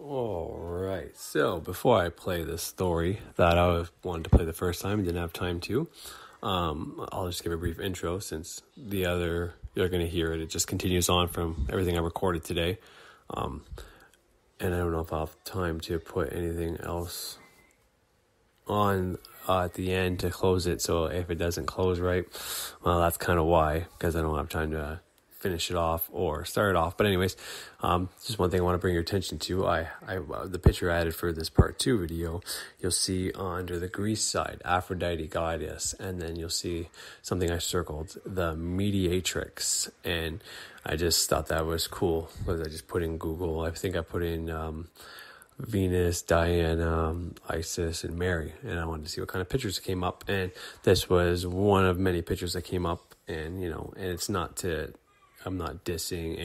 Alright, so before I play this story that I wanted to play the first time and didn't have time to, I'll just give a brief intro since the other, you're going to hear it. It just continues on from everything I recorded today. And I don't know if I'll have time to put anything else on at the end to close it. So if it doesn't close right, well, that's kind of why, because I don't have time to finish it off or start it off. But anyways, just one thing I want to bring your attention to. The picture I added for this part 2 video, you'll see under the Greece side, Aphrodite goddess, and then you'll see something I circled, the Media-Trix. And I just thought that was cool because I just put in Google. I think I put in Venus, Diana, Isis, and Mary, and I wanted to see what kind of pictures came up. And this was one of many pictures that came up. And and it's not to, I'm not dissing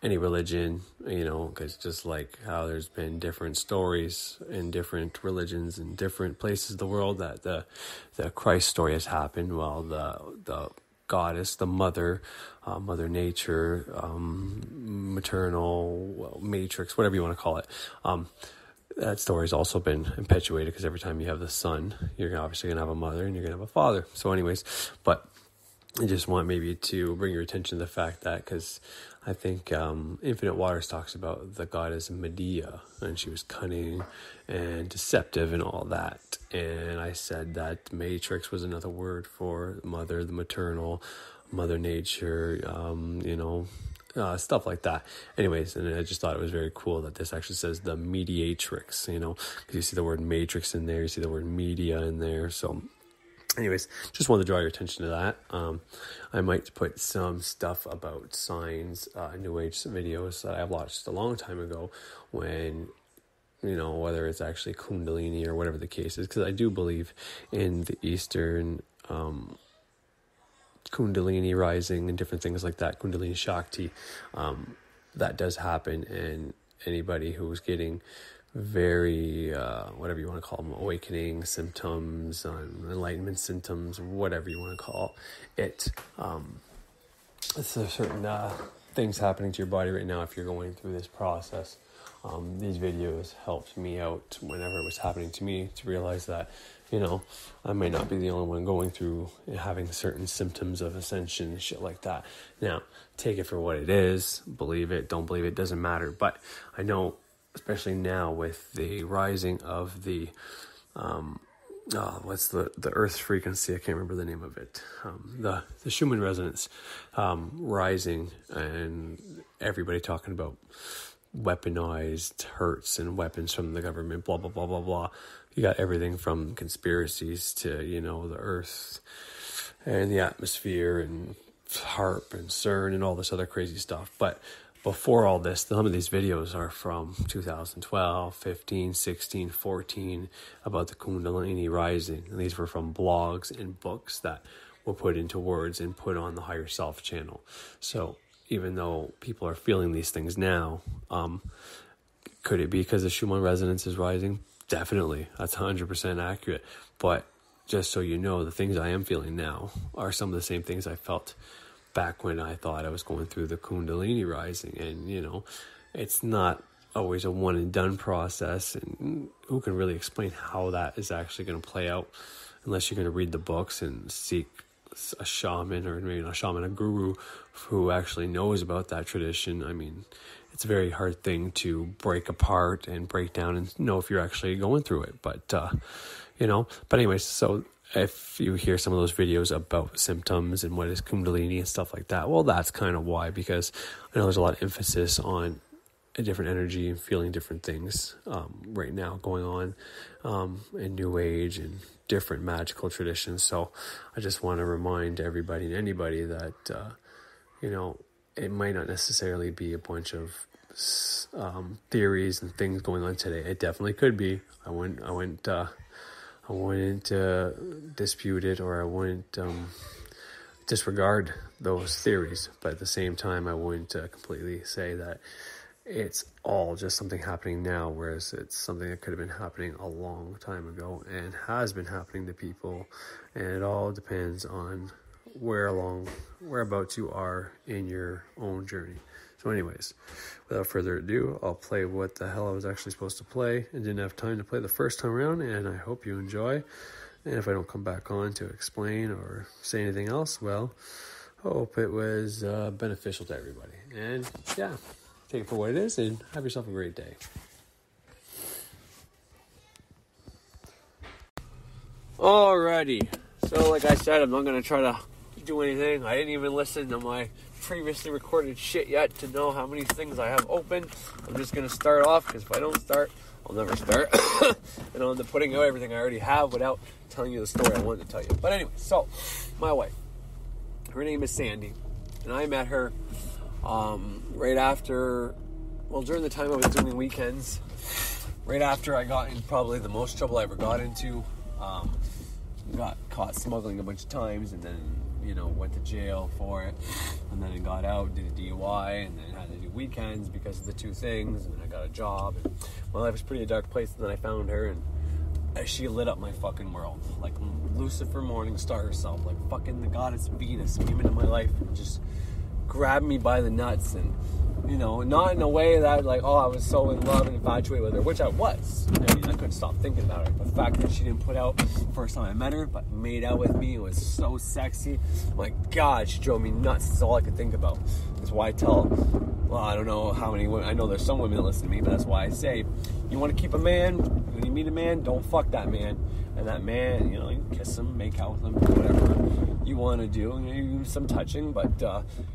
any religion, because just like how there's been different stories in different religions in different places of the world that the Christ story has happened. Well, the goddess, the mother, Mother Nature, maternal, matrix, whatever you want to call it. That story's also been perpetuated because every time you have the son, you're obviously going to have a mother and you're going to have a father. So anyways, but I just want maybe to bring your attention to the fact that, because I think Infinite Waters talks about the goddess Medea, and she was cunning and deceptive and all that. And I said that matrix was another word for mother, the maternal, Mother Nature, stuff like that. Anyways, and I just thought it was very cool that this actually says the Media-Trix, because you see the word matrix in there, you see the word media in there. So anyways, just wanted to draw your attention to that. I might put some stuff about signs, New Age videos that I watched a long time ago when, whether it's actually Kundalini or whatever the case is, because I do believe in the Eastern Kundalini rising and different things like that, Kundalini Shakti. That does happen, and anybody who's getting very, whatever you want to call them, awakening symptoms, enlightenment symptoms, whatever you want to call it. There's certain things happening to your body right now if you're going through this process. These videos helped me out whenever it was happening to me to realize that, I might not be the only one going through having certain symptoms of ascension and shit like that. Now, take it for what it is. Believe it, don't believe it, doesn't matter. But I know, especially now with the rising of the, what's the Earth's frequency? I can't remember the name of it. The Schumann resonance rising, and everybody talking about weaponized hurts and weapons from the government, blah, blah, blah, blah, blah. You got everything from conspiracies to, the Earth and the atmosphere and HARP and CERN and all this other crazy stuff. But before all this, some of these videos are from 2012, 15, 16, 14 about the Kundalini rising. And these were from blogs and books that were put into words and put on the Higher Self channel. So even though people are feeling these things now, could it be because the Schumann resonance is rising? Definitely. That's 100% accurate. But just so you know, the things I am feeling now are some of the same things I felt back when I thought I was going through the Kundalini rising. And, it's not always a one and done process. And who can really explain how that is actually going to play out unless you're going to read the books and seek a shaman, or maybe not a shaman, a guru who actually knows about that tradition. I mean, it's a very hard thing to break apart and break down and know if you're actually going through it. But, but anyways, so if you hear some of those videos about symptoms and what is Kundalini and stuff like that, well, that's kind of why, because I know there's a lot of emphasis on a different energy and feeling different things right now going on in New Age and different magical traditions. So I just want to remind everybody and anybody that, it might not necessarily be a bunch of theories and things going on today. It definitely could be. I wouldn't dispute it, or I wouldn't disregard those theories. But at the same time, I wouldn't completely say that it's all just something happening now, whereas it's something that could have been happening a long time ago and has been happening to people. And it all depends on whereabouts you are in your own journey. So anyways, without further ado, I'll play what the hell I was actually supposed to play and didn't have time to play the first time around, and I hope you enjoy. And if I don't come back on to explain or say anything else, well, I hope it was beneficial to everybody. And yeah, take it for what it is and have yourself a great day. Alrighty, so like I said, I'm not going to try to do anything. I didn't even listen to my previously recorded shit yet to know how many things I have open. I'm just going to start off, because if I don't start, I'll never start. And I'll end up putting out everything I already have without telling you the story I wanted to tell you. But anyway, so my wife, her name is Sandy, and I met her right after, well, during the time I was doing weekends, right after I got in probably the most trouble I ever got into. Got caught smuggling a bunch of times, and then, went to jail for it, and then I got out, did a DUI, and then had to do weekends because of the two things, and then I got a job, and my life was pretty a dark place, and then I found her, and she lit up my fucking world, like Lucifer Morningstar herself, like fucking the goddess Venus came into my life and just grabbed me by the nuts, and not in a way that like, oh, I was so in love and infatuated with her, which I was. I couldn't stop thinking about her. But the fact that she didn't put out first time I met her, but made out with me, it was so sexy. My God, she drove me nuts. That's all I could think about. That's why I tell, well, I don't know how many women, I know there's some women that listen to me, but that's why I say, you want to keep a man, when you meet a man, don't fuck that man. And that man, you kiss him, make out with him, whatever you want to do. You do some touching, but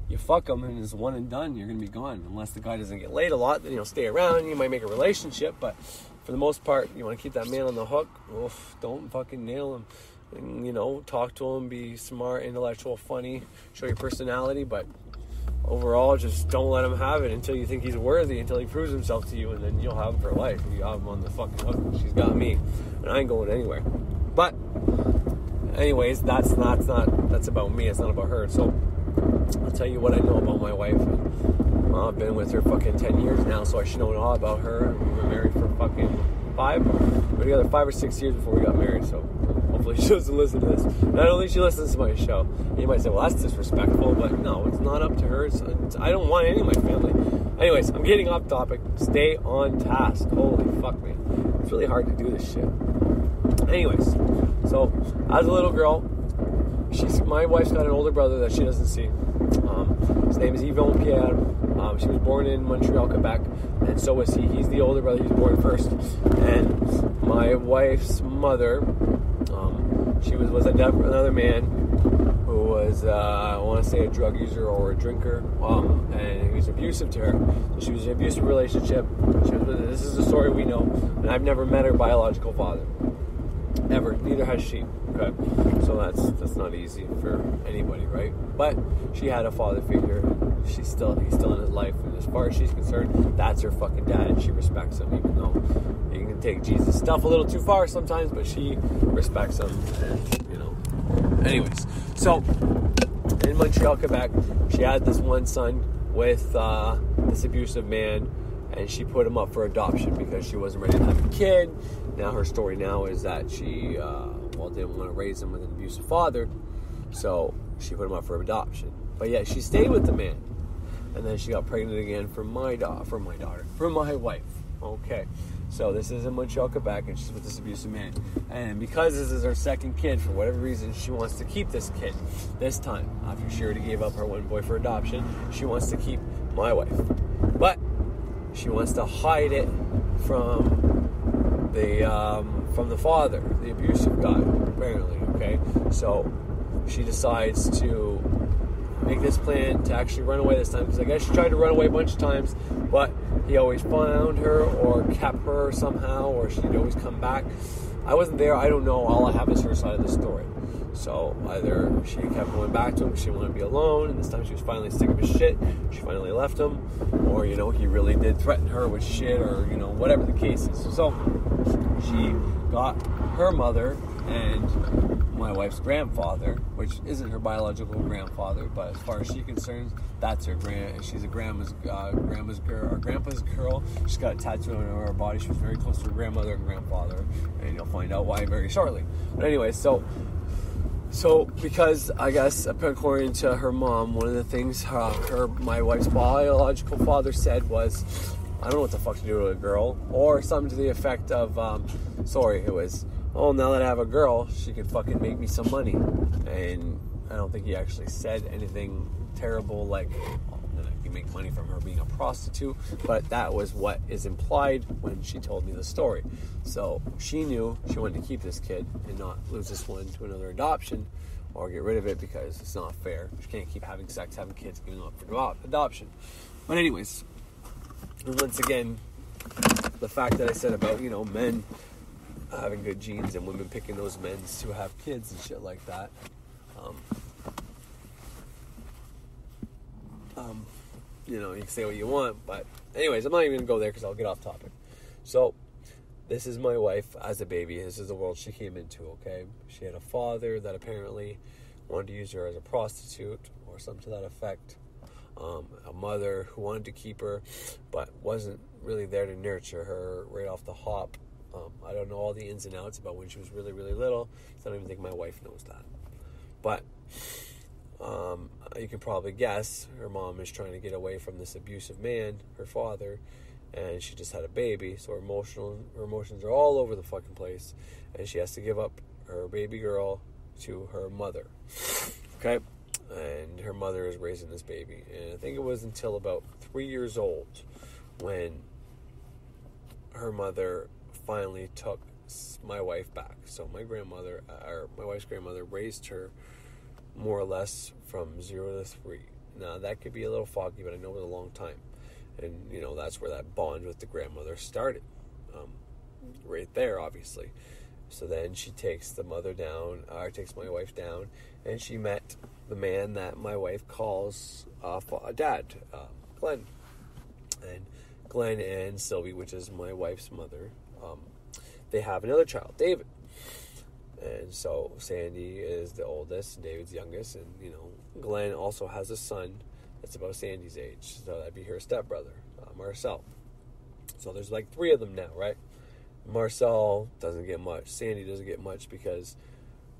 you fuck him and it's one and done. You're going to be gone. Unless the guy doesn't get laid a lot, then he'll stay around. You might make a relationship, but for the most part, you want to keep that man on the hook. Oof, don't fucking nail him. And, talk to him, be smart, intellectual, funny, show your personality, but overall, just don't let him have it until you think he's worthy, until he proves himself to you, and then you'll have him for life. You have him on the fucking hook. She's got me, and I ain't going anywhere. But anyways, that's about me. It's not about her. So I'll tell you what I know about my wife. Well, I've been with her fucking 10 years now, so I should know all about her. We were married for fucking 5. We were together 5 or 6 years before we got married, so hopefully she doesn't listen to this. Not only she listens to my show. And you might say, well, that's disrespectful, but no, it's not up to her. I don't want any of my family. Anyways, I'm getting off topic. Stay on task. Holy fuck, man. It's really hard to do this shit. Anyways, so as a little girl, my wife's got an older brother that she doesn't see. His name is Yvon Pierre. She was born in Montreal, Quebec, and so was he. He's the older brother. He was born first. And my wife's mother, she was another man who was, I want to say, a drug user or a drinker, and he was abusive to her. So she was in an abusive relationship. This is the story we know, and I've never met her biological father. Ever. Neither has she. Okay, so that's not easy for anybody, right? But she had a father figure. He's still in his life, and as far as she's concerned, that's her fucking dad, and she respects him, even though he can take Jesus stuff a little too far sometimes. But she respects him, and Anyways, so in Montreal, Quebec, she had this one son with this abusive man. And she put him up for adoption because she wasn't ready to have a kid. Now her story now is that she, didn't want to raise him with an abusive father. So she put him up for adoption. But yeah, she stayed with the man. And then she got pregnant again for my wife. Okay. So this is in Montreal, Quebec, and she's with this abusive man. And because this is her second kid, for whatever reason, she wants to keep this kid. This time, after she already gave up her one boy for adoption, she wants to keep my wife. But she wants to hide it from the father, the abusive guy, apparently, okay? So she decides to make this plan to actually run away this time, because I guess she tried to run away a bunch of times, but he always found her or kept her somehow, or she'd always come back. I wasn't there. I don't know. All I have is her side of the story. So either she kept going back to him because she wanted to be alone, and this time she was finally sick of his shit, she finally left him, or, he really did threaten her with shit, or, whatever the case is. So she got her mother and my wife's grandfather, which isn't her biological grandfather, but as far as she's concerned, that's her she's a grandpa's girl. She's got a tattoo on her body. She was very close to her grandmother and grandfather, and you'll find out why very shortly. But anyway, so So, because I guess according to her mom, one of the things my wife's biological father said was, I don't know what the fuck to do with a girl, or something to the effect of, it was, oh, now that I have a girl, she could fucking make me some money. And I don't think he actually said anything terrible like, that I can make money from her being a prostitute, but that was what is implied when she told me the story. So she knew she wanted to keep this kid and not lose this one to another adoption or get rid of it because it's not fair. She can't keep having sex, having kids, giving up for adoption. But anyways, once again, the fact that I said about, men having good genes and women picking those men to have kids and shit like that. You can say what you want, but anyways, I'm not even going to go there because I'll get off topic. So, this is my wife as a baby. This is the world she came into, okay? She had a father that apparently wanted to use her as a prostitute or something to that effect. A mother who wanted to keep her, but wasn't really there to nurture her right off the hop. I don't know all the ins and outs about when she was really, really little, so I don't even think my wife knows that. But you can probably guess her mom is trying to get away from this abusive man, her father, and she just had a baby, so her emotions are all over the fucking place, and she has to give up her baby girl to her mother. Okay? And her mother is raising this baby. And I think it was until about 3 years old when her mother finally took my wife back. So my wife's grandmother raised her more or less from 0 to 3. Now that could be a little foggy, but I know it was a long time. And that's where that bond with the grandmother started. Right there, obviously. So then she takes my wife down, and she met the man that my wife calls dad, Glenn. And Glenn and Sylvie, which is my wife's mother, they have another child, David. And so Sandy is the oldest, and David's youngest, and Glenn also has a son that's about Sandy's age, so that'd be her stepbrother, Marcel. So there's like 3 of them now, right? Marcel doesn't get much. Sandy doesn't get much because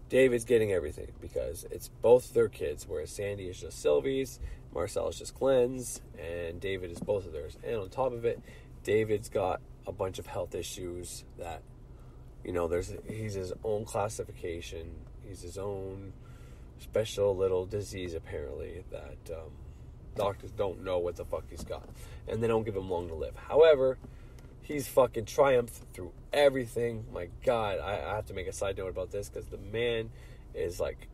David's getting everything because it's both their kids, whereas Sandy is just Sylvie's, Marcel is just Glenn's, and David is both of theirs. And on top of it, David's got a bunch of health issues that, he's his own classification. He's his own special little disease, apparently, that doctors don't know what the fuck he's got. And they don't give him long to live. However, he's fucking triumphed through everything. My God, I have to make a side note about this because the man is like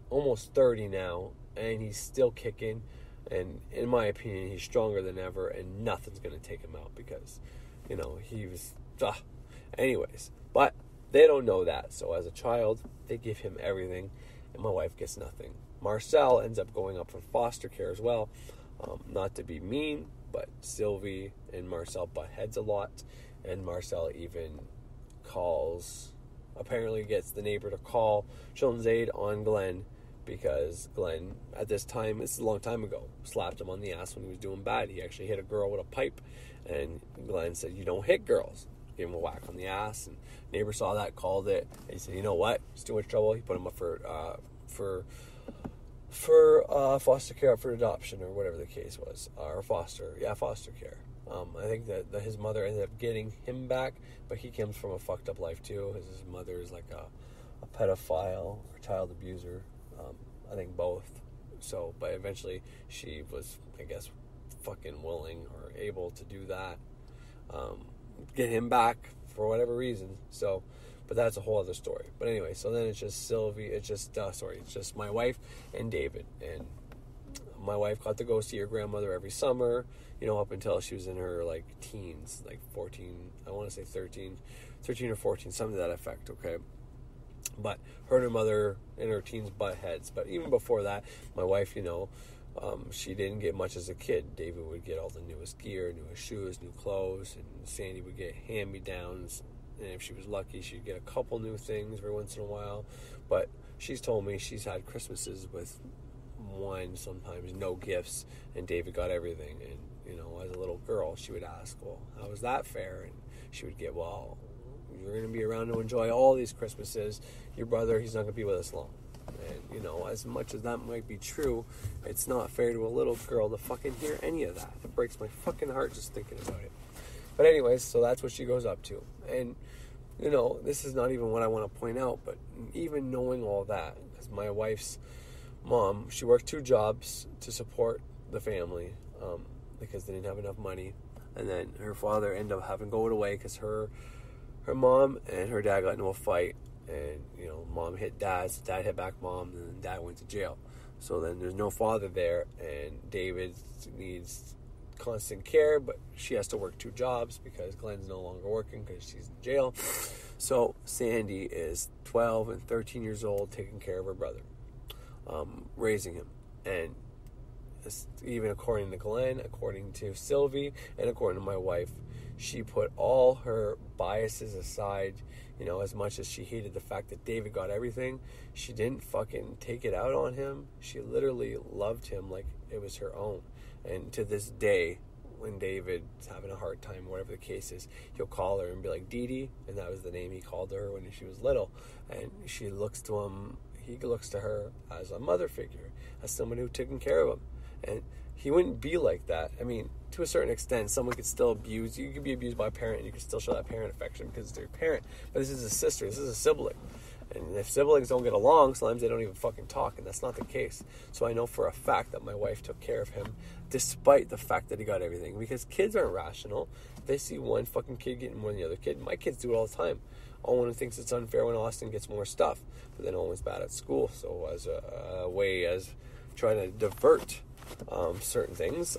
almost 30 now, and he's still kicking. And in my opinion, he's stronger than ever, and nothing's going to take him out because, he was... Anyways, but they don't know that. So as a child, they give him everything, and my wife gets nothing. Marcel ends up going up for foster care as well. Not to be mean, but Sylvie and Marcel butt heads a lot, and Marcel even apparently gets the neighbor to call Children's Aid on Glenn because Glenn, at this time, this is a long time ago, slapped him on the ass when he was doing bad. He actually hit a girl with a pipe, and Glenn said, "You don't hit girls." Gave him a whack on the ass, and neighbor saw that, called it, and he said, "You know what? It's too much trouble." He put him up for foster care, for adoption, or whatever the case was, or foster care. I think that his mother ended up getting him back, but he comes from a fucked up life too. His mother is like a pedophile or child abuser. I think both. So, but eventually she was, I guess, fucking willing or able to do that, get him back for whatever reason. So, but that's a whole other story. But anyway, so then it's just it's just my wife and David. And my wife got to go see her grandmother every summer, up until she was in her, teens, 14, I want to say 13 or 14, something to that effect, okay? But her and her mother in her teens butt heads. But even before that, my wife, she didn't get much as a kid. David would get all the newest gear, newest shoes, new clothes, and Sandy would get hand-me-downs. And if she was lucky, she'd get a couple new things every once in a while. But she's told me she's had Christmases with one, sometimes no gifts, and David got everything. And, as a little girl, she would ask, well, how is that fair? And she would get, well, you're going to be around to enjoy all these Christmases. Your brother, he's not going to be with us long. And, as much as that might be true, it's not fair to a little girl to fucking hear any of that. It breaks my fucking heart just thinking about it. But anyways, so that's what she goes up to. And, this is not even what I want to point out, but even knowing all that, because my wife's mom, she worked 2 jobs to support the family because they didn't have enough money. And then her father ended up having to go away because her mom and her dad got into a fight. And, mom hit dad, so dad hit back mom, and then dad went to jail. So then there's no father there, and David needs constant care, but she has to work 2 jobs because Glenn's no longer working because she's in jail. So Sandy is 12 and 13 years old, taking care of her brother, raising him. And even according to Glenn, according to Sylvie, and according to my wife, she put all her biases aside. As much as she hated the fact that David got everything, she didn't fucking take it out on him. She literally loved him like it was her own. And to this day, when David's having a hard time, whatever the case is, he'll call her and be like, Dee, and that was the name he called her when she was little. And she looks to him, he looks to her as a mother figure, as someone who took care of him. And he wouldn't be like that. I mean, to a certain extent, someone could still abuse. You could be abused by a parent, and you could still show that parent affection because it's your parent. But this is a sister. This is a sibling. And if siblings don't get along, sometimes they don't even fucking talk, and that's not the case. So I know for a fact that my wife took care of him, despite the fact that he got everything. Because kids aren't rational. They see one fucking kid getting more than the other kid. My kids do it all the time. Owen thinks it's unfair when Austin gets more stuff, but then Owen's bad at school. So as a way as trying to divert certain things,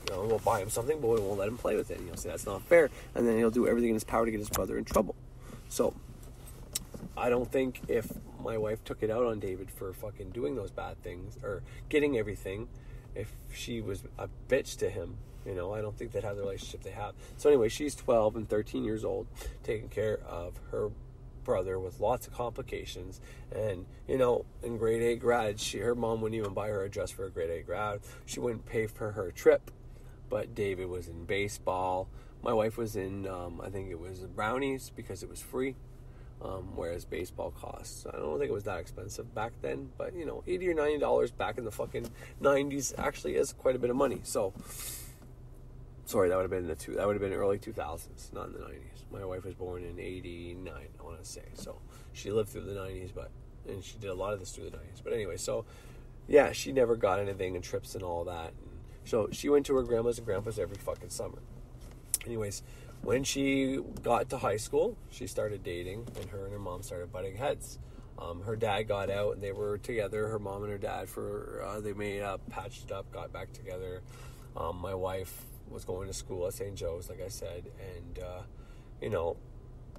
we'll buy him something, but we won't let him play with it. He'll say that's not fair, and then he'll do everything in his power to get his brother in trouble. So I don't think if my wife took it out on David for fucking doing those bad things or getting everything, if she was a bitch to him, I don't think they'd have the relationship they have. So anyway, she's 12 and 13 years old, taking care of her brother with lots of complications. And in grade 8 grad, her mom wouldn't even buy her a dress for a grade 8 grad. She wouldn't pay for her trip, but David was in baseball. My wife was in I think it was Brownies because it was free, whereas baseball costs, I don't think it was that expensive back then, but $80 or $90 back in the fucking 90s actually is quite a bit of money. So sorry, that would have been early 2000s, not in the 90s. My wife was born in 89, I want to say. So she lived through the 90s, and she did a lot of this through the 90s. But anyway, so yeah, she never got anything and trips and all that. And so she went to her grandma's and grandpa's every fucking summer. Anyways, when she got to high school, she started dating, and her mom started butting heads. Her dad got out, and they were together, her mom and her dad, they made up, patched up, got back together. My wife was going to school at St. Joe's, like I said, and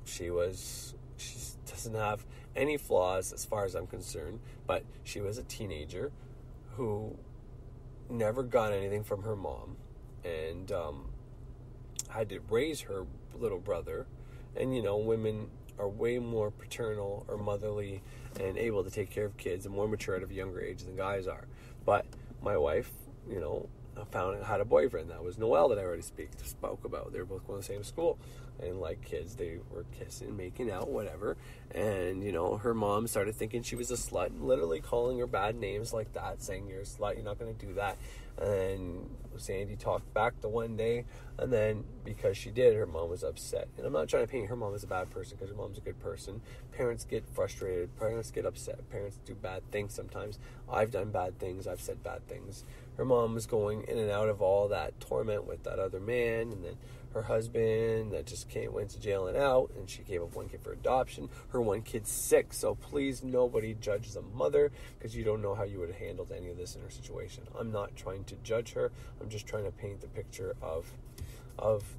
she doesn't have any flaws as far as I'm concerned, but she was a teenager who never got anything from her mom, and had to raise her little brother. And women are way more paternal or motherly and able to take care of kids and more mature at a younger age than guys are. But my wife, had a boyfriend. That was Noel that I already spoke about. They were both going to the same school. And like kids, they were kissing, making out, whatever. And, her mom started thinking she was a slut and literally calling her bad names like that, saying, you're a slut, you're not going to do that. And Sandy talked back the one day, and then because she did, her mom was upset. And I'm not trying to paint her mom as a bad person, because her mom's a good person. Parents get frustrated. Parents get upset. Parents do bad things sometimes. I've done bad things. I've said bad things. Her mom was going in and out of all that torment with that other man, and then her husband that just went to jail and out, and she gave up one kid for adoption. Her one kid's sick, so please nobody judge the mother, because you don't know how you would have handled any of this in her situation. I'm not trying to judge her. I'm just trying to paint the picture of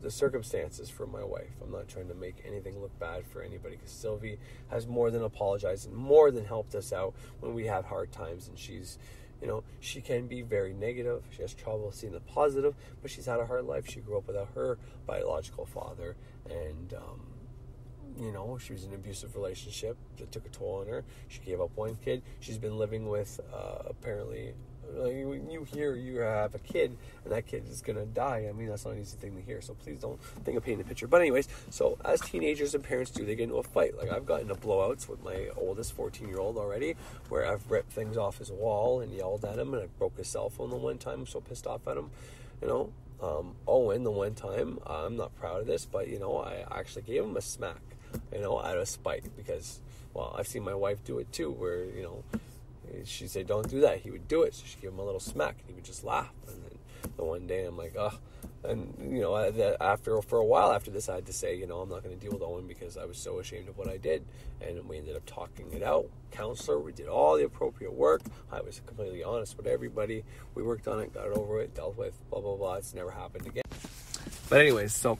the circumstances for my wife. I'm not trying to make anything look bad for anybody, because Sylvie has more than apologized and more than helped us out when we have hard times, and she's she can be very negative. She has trouble seeing the positive, but she's had a hard life. She grew up without her biological father, and she was in an abusive relationship that took a toll on her. She gave up one kid. She's been living with apparently Like, when you hear you have a kid and that kid is gonna die, I mean, that's not an easy thing to hear. So please don't think of painting the picture. But anyways, so as teenagers and parents do, they get into a fight. Like, I've gotten into blowouts with my oldest 14-year-old already, where I've ripped things off his wall and yelled at him, and I broke his cell phone the one time. I'm so pissed off at him, you know. Owen, the one time, I'm not proud of this, but, you know, I actually gave him a smack, you know, out of spite, because, well, I've seen my wife do it too, where, you know, she'd say, don't do that. He would do it. So she'd give him a little smack, and he would just laugh. And then the one day, I'm like, ugh. And, you know, for a while after this, I had to say, you know, I'm not going to deal with Owen because I was so ashamed of what I did. And we ended up talking it out. Counselor, we did all the appropriate work. I was completely honest with everybody. We worked on it, got it over it, dealt with, blah, blah, blah. It's never happened again. But anyways, so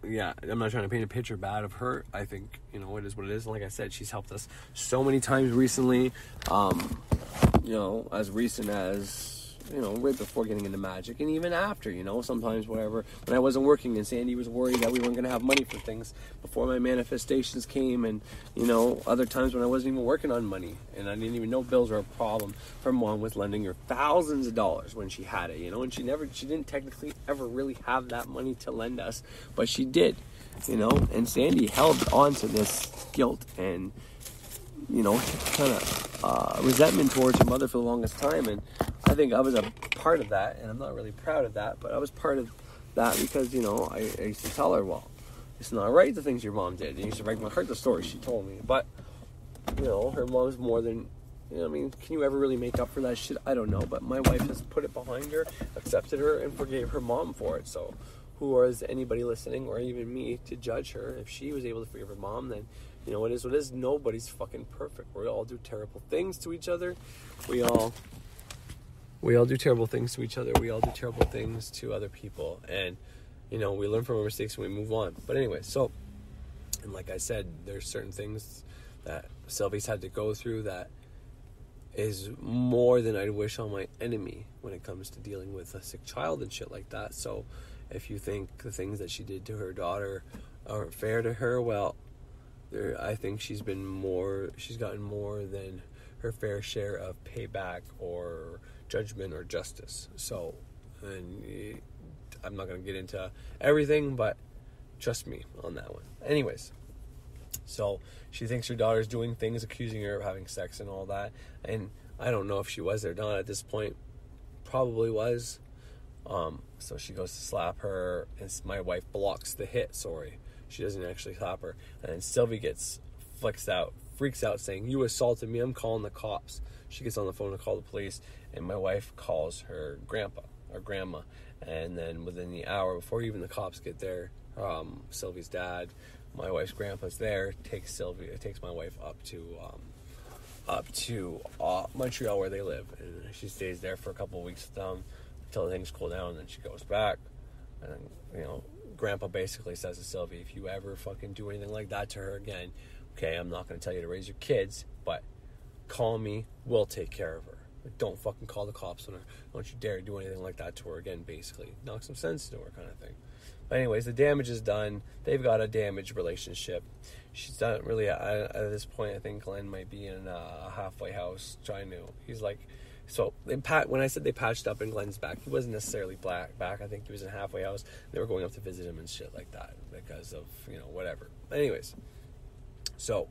yeah, I'm not trying to paint a picture bad of her. I think, you know, it is what it is. And like I said, she's helped us so many times recently. You know, as recent as, you know, right before getting into magic, and even after, you know, sometimes whatever, when I wasn't working and Sandy was worried that we weren't going to have money for things before my manifestations came, and, you know, other times when I wasn't even working on money and I didn't even know bills were a problem. Her mom was lending her thousands of dollars when she had it, you know, and she didn't technically ever really have that money to lend us, but she did, you know. And Sandy held on to this guilt and, you know, kind of resentment towards her mother for the longest time. And I think I was a part of that, and I'm not really proud of that, but I was part of that because, you know, I used to tell her, well, it's not right, the things your mom did. And it used to break my heart, the story she told me. But, you know, her mom's more than, you know, I mean, can you ever really make up for that shit? I don't know. But my wife has put it behind her, accepted her, and forgave her mom for it. So who is anybody listening, or even me, to judge her? If she was able to forgive her mom, then, you know, it is what it is. Nobody's fucking perfect. We all do terrible things to each other. We all do terrible things to each other. We all do terrible things to other people. And, you know, we learn from our mistakes and we move on. But anyway, so, and like I said, there's certain things that Sylvie's had to go through that is more than I'd wish on my enemy when it comes to dealing with a sick child and shit like that. So if you think the things that she did to her daughter aren't fair to her, well, I think she's gotten more than her fair share of payback or judgment or justice. So, and I'm not going to get into everything, but trust me on that one. Anyways, so she thinks her daughter's doing things, accusing her of having sex and all that, and I don't know if she was or not at this point. Probably was. So she goes to slap her, and my wife blocks the hit. Sorry, she doesn't actually slap her, and then Sylvie freaks out, saying, "You assaulted me, I'm calling the cops." She gets on the phone to call the police, and my wife calls her grandpa or grandma, and then within the hour, before even the cops get there, Sylvie's dad, my wife's grandpa's there, takes my wife up to Montreal, where they live, and she stays there for a couple of weeks with them until things cool down, and then she goes back. And, you know, grandpa basically says to Sylvie, if you ever fucking do anything like that to her again, okay, I'm not going to tell you to raise your kids, but call me, we'll take care of her. Don't fucking call the cops on her. Don't you dare do anything like that to her again, basically. Knock some sense into her, kind of thing. But anyways, the damage is done. They've got a damaged relationship. She's not really, at this point, I think Glenn might be in a halfway house trying to, he's like, so when I said they patched up in Glenn's back, he wasn't necessarily back. I think he was in a halfway house. They were going up to visit him and shit like that because of, you know, whatever. Anyways, so,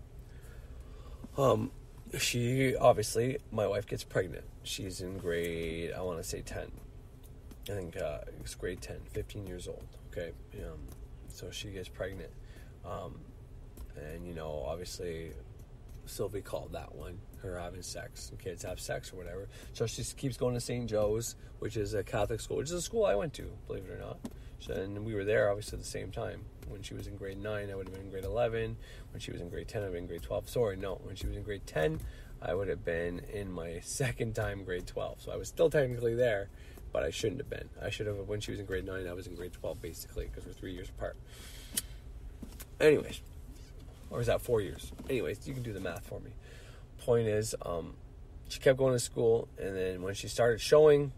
she, obviously, my wife gets pregnant. She's in grade, I want to say 10. I think it's grade 10, 15 years old, okay? So she gets pregnant. And, you know, obviously, Sylvie called that one, her having sex, and kids have sex or whatever. So she keeps going to St. Joe's, which is a Catholic school, which is a school I went to, believe it or not. So, and we were there, obviously, at the same time. When she was in grade 9, I would have been in grade 11. When she was in grade 10, I would have been in grade 12. Sorry, no. When she was in grade 10, I would have been in my second time, grade 12. So I was still technically there, but I shouldn't have been. I should have, when she was in grade 9, I was in grade 12, basically, because we're 3 years apart. Anyways. Or is that 4 years? Anyways, you can do the math for me. Point is, she kept going to school, and then when she started showing,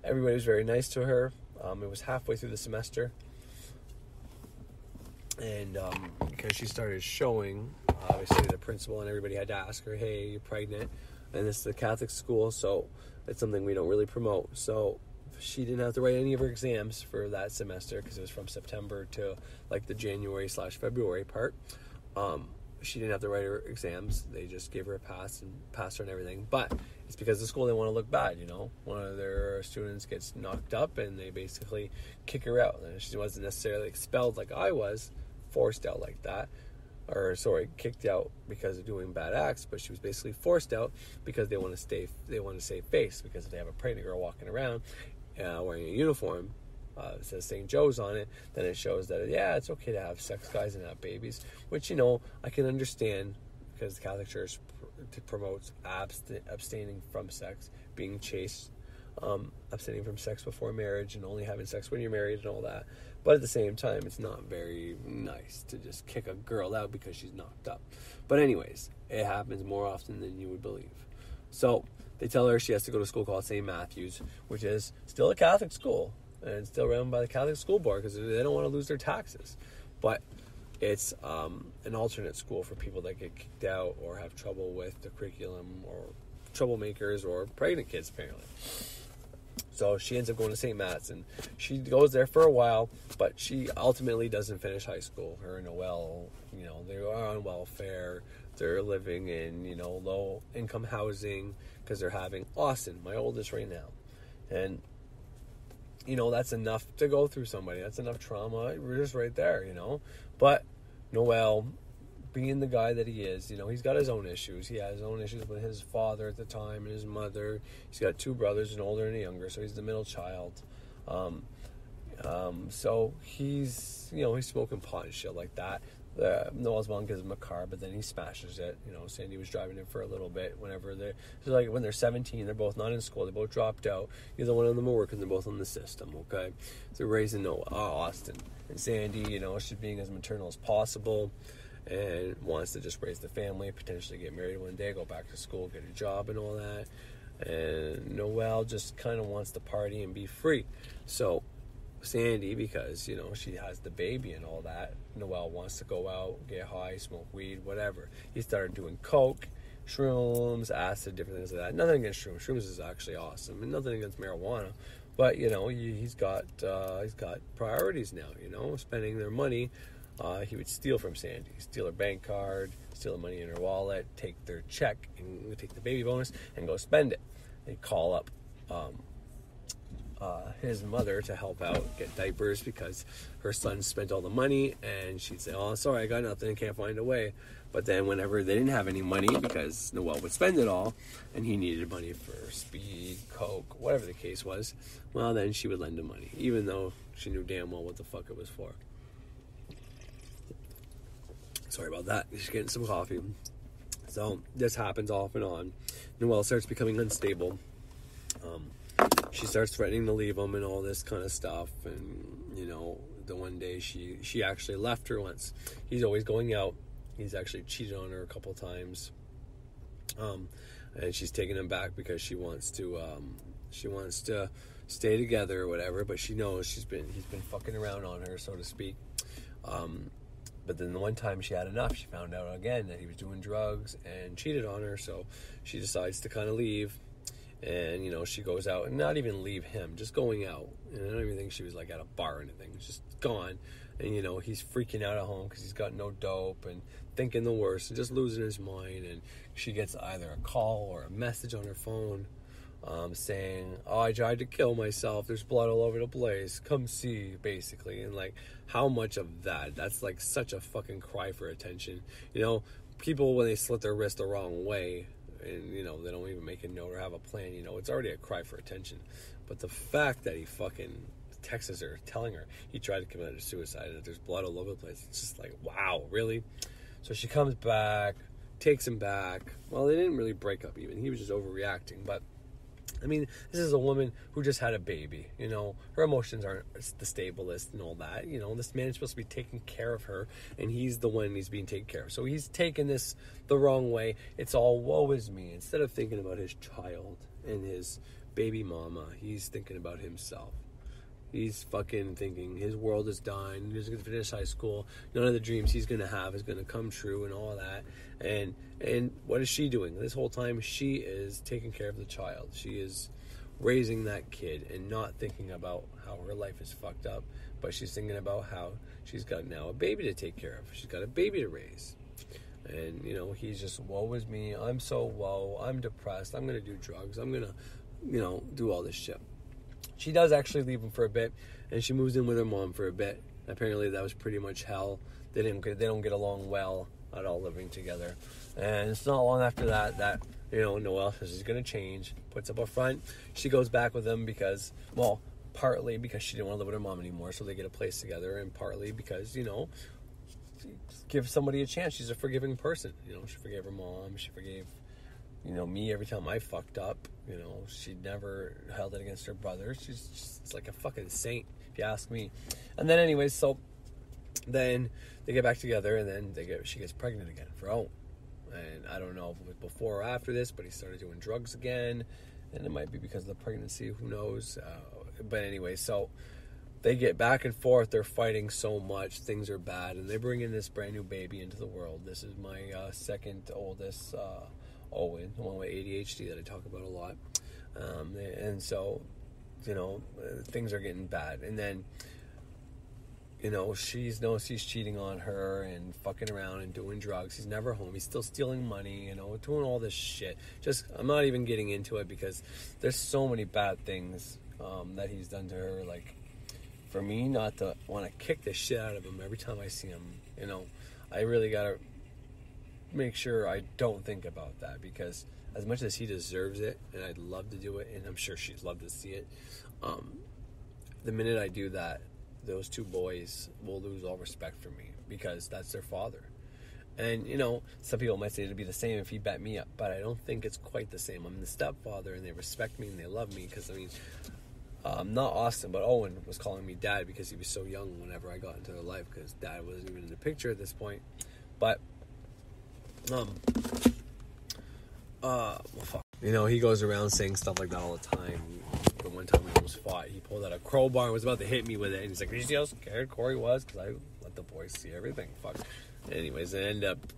everybody was very nice to her. It was halfway through the semester. And because she started showing, obviously the principal and everybody had to ask her, hey, you're pregnant. And this is the Catholic school, so it's something we don't really promote. So she didn't have to write any of her exams for that semester because it was from September to like the January/February part. She didn't have to write her exams. They just gave her a pass and passed her and everything. But it's because the school, they want to look bad, you know. One of their students gets knocked up and they basically kick her out. And she wasn't necessarily expelled like I was, forced out like that. Kicked out because of doing bad acts, but she was basically forced out because they want to save face, because if they have a pregnant girl walking around wearing a uniform, it says St. Joe's on it, then it shows that, yeah, it's okay to have sex guys and have babies, which, you know, I can understand, because the Catholic Church promotes abstaining from sex, being chaste, abstaining from sex before marriage and only having sex when you're married and all that. But at the same time, it's not very nice to just kick a girl out because she's knocked up. But anyways, it happens more often than you would believe. So they tell her she has to go to a school called St. Matthew's, which is still a Catholic school, and it's still run by the Catholic School Board because they don't want to lose their taxes. But it's an alternate school for people that get kicked out or have trouble with the curriculum, or troublemakers, or pregnant kids, apparently. So she ends up going to St. Matt's, and she goes there for a while, but she ultimately doesn't finish high school. Her and Noelle, you know, they are on welfare. They're living in, you know, low-income housing because they're having Austin, my oldest right now. And, you know, that's enough to go through somebody. That's enough trauma. We're just right there, you know. But Noelle, being the guy that he is, you know, he's got his own issues. He has his own issues with his father at the time and his mother. He's got two brothers, an older and a younger, so he's the middle child. So he's, you know, he's smoking pot and shit like that. Noelle's mom gives him a car, but then he smashes it. You know, Sandy was driving it for a little bit. When they're 17, they're both not in school. They both dropped out. Neither one of them are working. They're both on the system. Okay, so they're raising Austin, and Sandy, you know, she's being as maternal as possible, and wants to just raise the family, potentially get married one day, go back to school, get a job, and all that. And Noelle just kind of wants to party and be free. So Sandy, because, you know, she has the baby and all that, Noelle wants to go out, get high, smoke weed, whatever. He started doing coke, shrooms, acid, different things like that. Nothing against shrooms. Shrooms is actually awesome, and nothing against marijuana. But, you know, he's got priorities now, you know, spending their money. He would steal from Sandy, steal her bank card, steal the money in her wallet, take their check, and take the baby bonus, and go spend it. They call up his mother to help out, get diapers, because her son spent all the money, and she'd say, oh, sorry, I got nothing, can't find a way. But then whenever they didn't have any money, because Noelle would spend it all, and he needed money for speed, coke, whatever the case was, well, then she would lend him money, even though she knew damn well what the fuck it was for. Sorry about that. Just getting some coffee. So this happens off and on. Noelle starts becoming unstable. She starts threatening to leave him and all this kind of stuff. And, you know, the one day she actually left her once. He's always going out. He's actually cheated on her a couple times. And she's taking him back because she wants to stay together or whatever. But she knows he's been fucking around on her, so to speak. But then the one time she had enough, she found out again that he was doing drugs and cheated on her, so she decides to kind of leave. And, you know, she goes out, and not even leave him, just going out. And I don't even think she was, like, at a bar or anything. Just gone. And, you know, he's freaking out at home because he's got no dope and thinking the worst and just losing his mind. And she gets either a call or a message on her phone saying, oh, I tried to kill myself. There's blood all over the place. Come see, basically. And, like, how much of that's, like, such a fucking cry for attention. You know, people, when they slit their wrist the wrong way, and, you know, they don't even make a note or have a plan, you know, it's already a cry for attention. But the fact that he fucking texts her, telling her he tried to commit suicide, that there's blood all over the place, it's just like, wow, really? So she comes back, takes him back. Well, they didn't really break up even. He was just overreacting. But, I mean, this is a woman who just had a baby, you know. Her emotions aren't the stablest and all that. You know, this man is supposed to be taking care of her, and he's the one he's being taken care of. So he's taking this the wrong way. It's all, woe is me. Instead of thinking about his child and his baby mama, he's thinking about himself. He's fucking thinking his world is done. He's going to finish high school. None of the dreams he's going to have is going to come true and all that. And what is she doing? This whole time, she is taking care of the child. She is raising that kid and not thinking about how her life is fucked up, but she's thinking about how she's got now a baby to take care of. She's got a baby to raise. And, you know, he's just, woe is me. I'm so woe. I'm depressed. I'm going to do drugs. I'm going to, you know, do all this shit. She does actually leave him for a bit, and she moves in with her mom for a bit. Apparently that was pretty much hell. They don't get along well at all living together. And it's not long after that, you know, Noelle says she's going to change, puts up a front. She goes back with him because, well, partly because she didn't want to live with her mom anymore, so they get a place together, and partly because, you know, give somebody a chance. She's a forgiving person. You know, she forgave her mom. She forgave, you know, me every time I fucked up. You know, she never held it against her brother. She's just like a fucking saint, if you ask me. And then anyways, so then they get back together, and then she gets pregnant again for Owen. And I don't know if it was before or after this, but he started doing drugs again. And it might be because of the pregnancy, who knows. But anyway, so they get back and forth. They're fighting so much. Things are bad. And they bring in this brand new baby into the world. This is my second oldest, Owen, the one with ADHD that I talk about a lot. And so, you know, things are getting bad. And then, you know, she knows he's cheating on her and fucking around and doing drugs. He's never home. He's still stealing money, you know, doing all this shit. I'm not even getting into it because there's so many bad things that he's done to her. Like, for me not to want to kick the shit out of him every time I see him, you know, I really got to make sure I don't think about that, because as much as he deserves it, and I'd love to do it, and I'm sure she'd love to see it, the minute I do that, those two boys will lose all respect for me, because that's their father. And, you know, some people might say it'd be the same if he bet me up, but I don't think it's quite the same. I'm the stepfather, and they respect me, and they love me, because, I mean, not Austin, but Owen was calling me dad because he was so young whenever I got into their life, because dad wasn't even in the picture at this point. But, well, fuck. You know, he goes around saying stuff like that all the time. The one time we almost fought, he pulled out a crowbar and was about to hit me with it, and he's like, "Did you see how scared Corey was?" Because I let the boys see everything. Fuck. Anyways,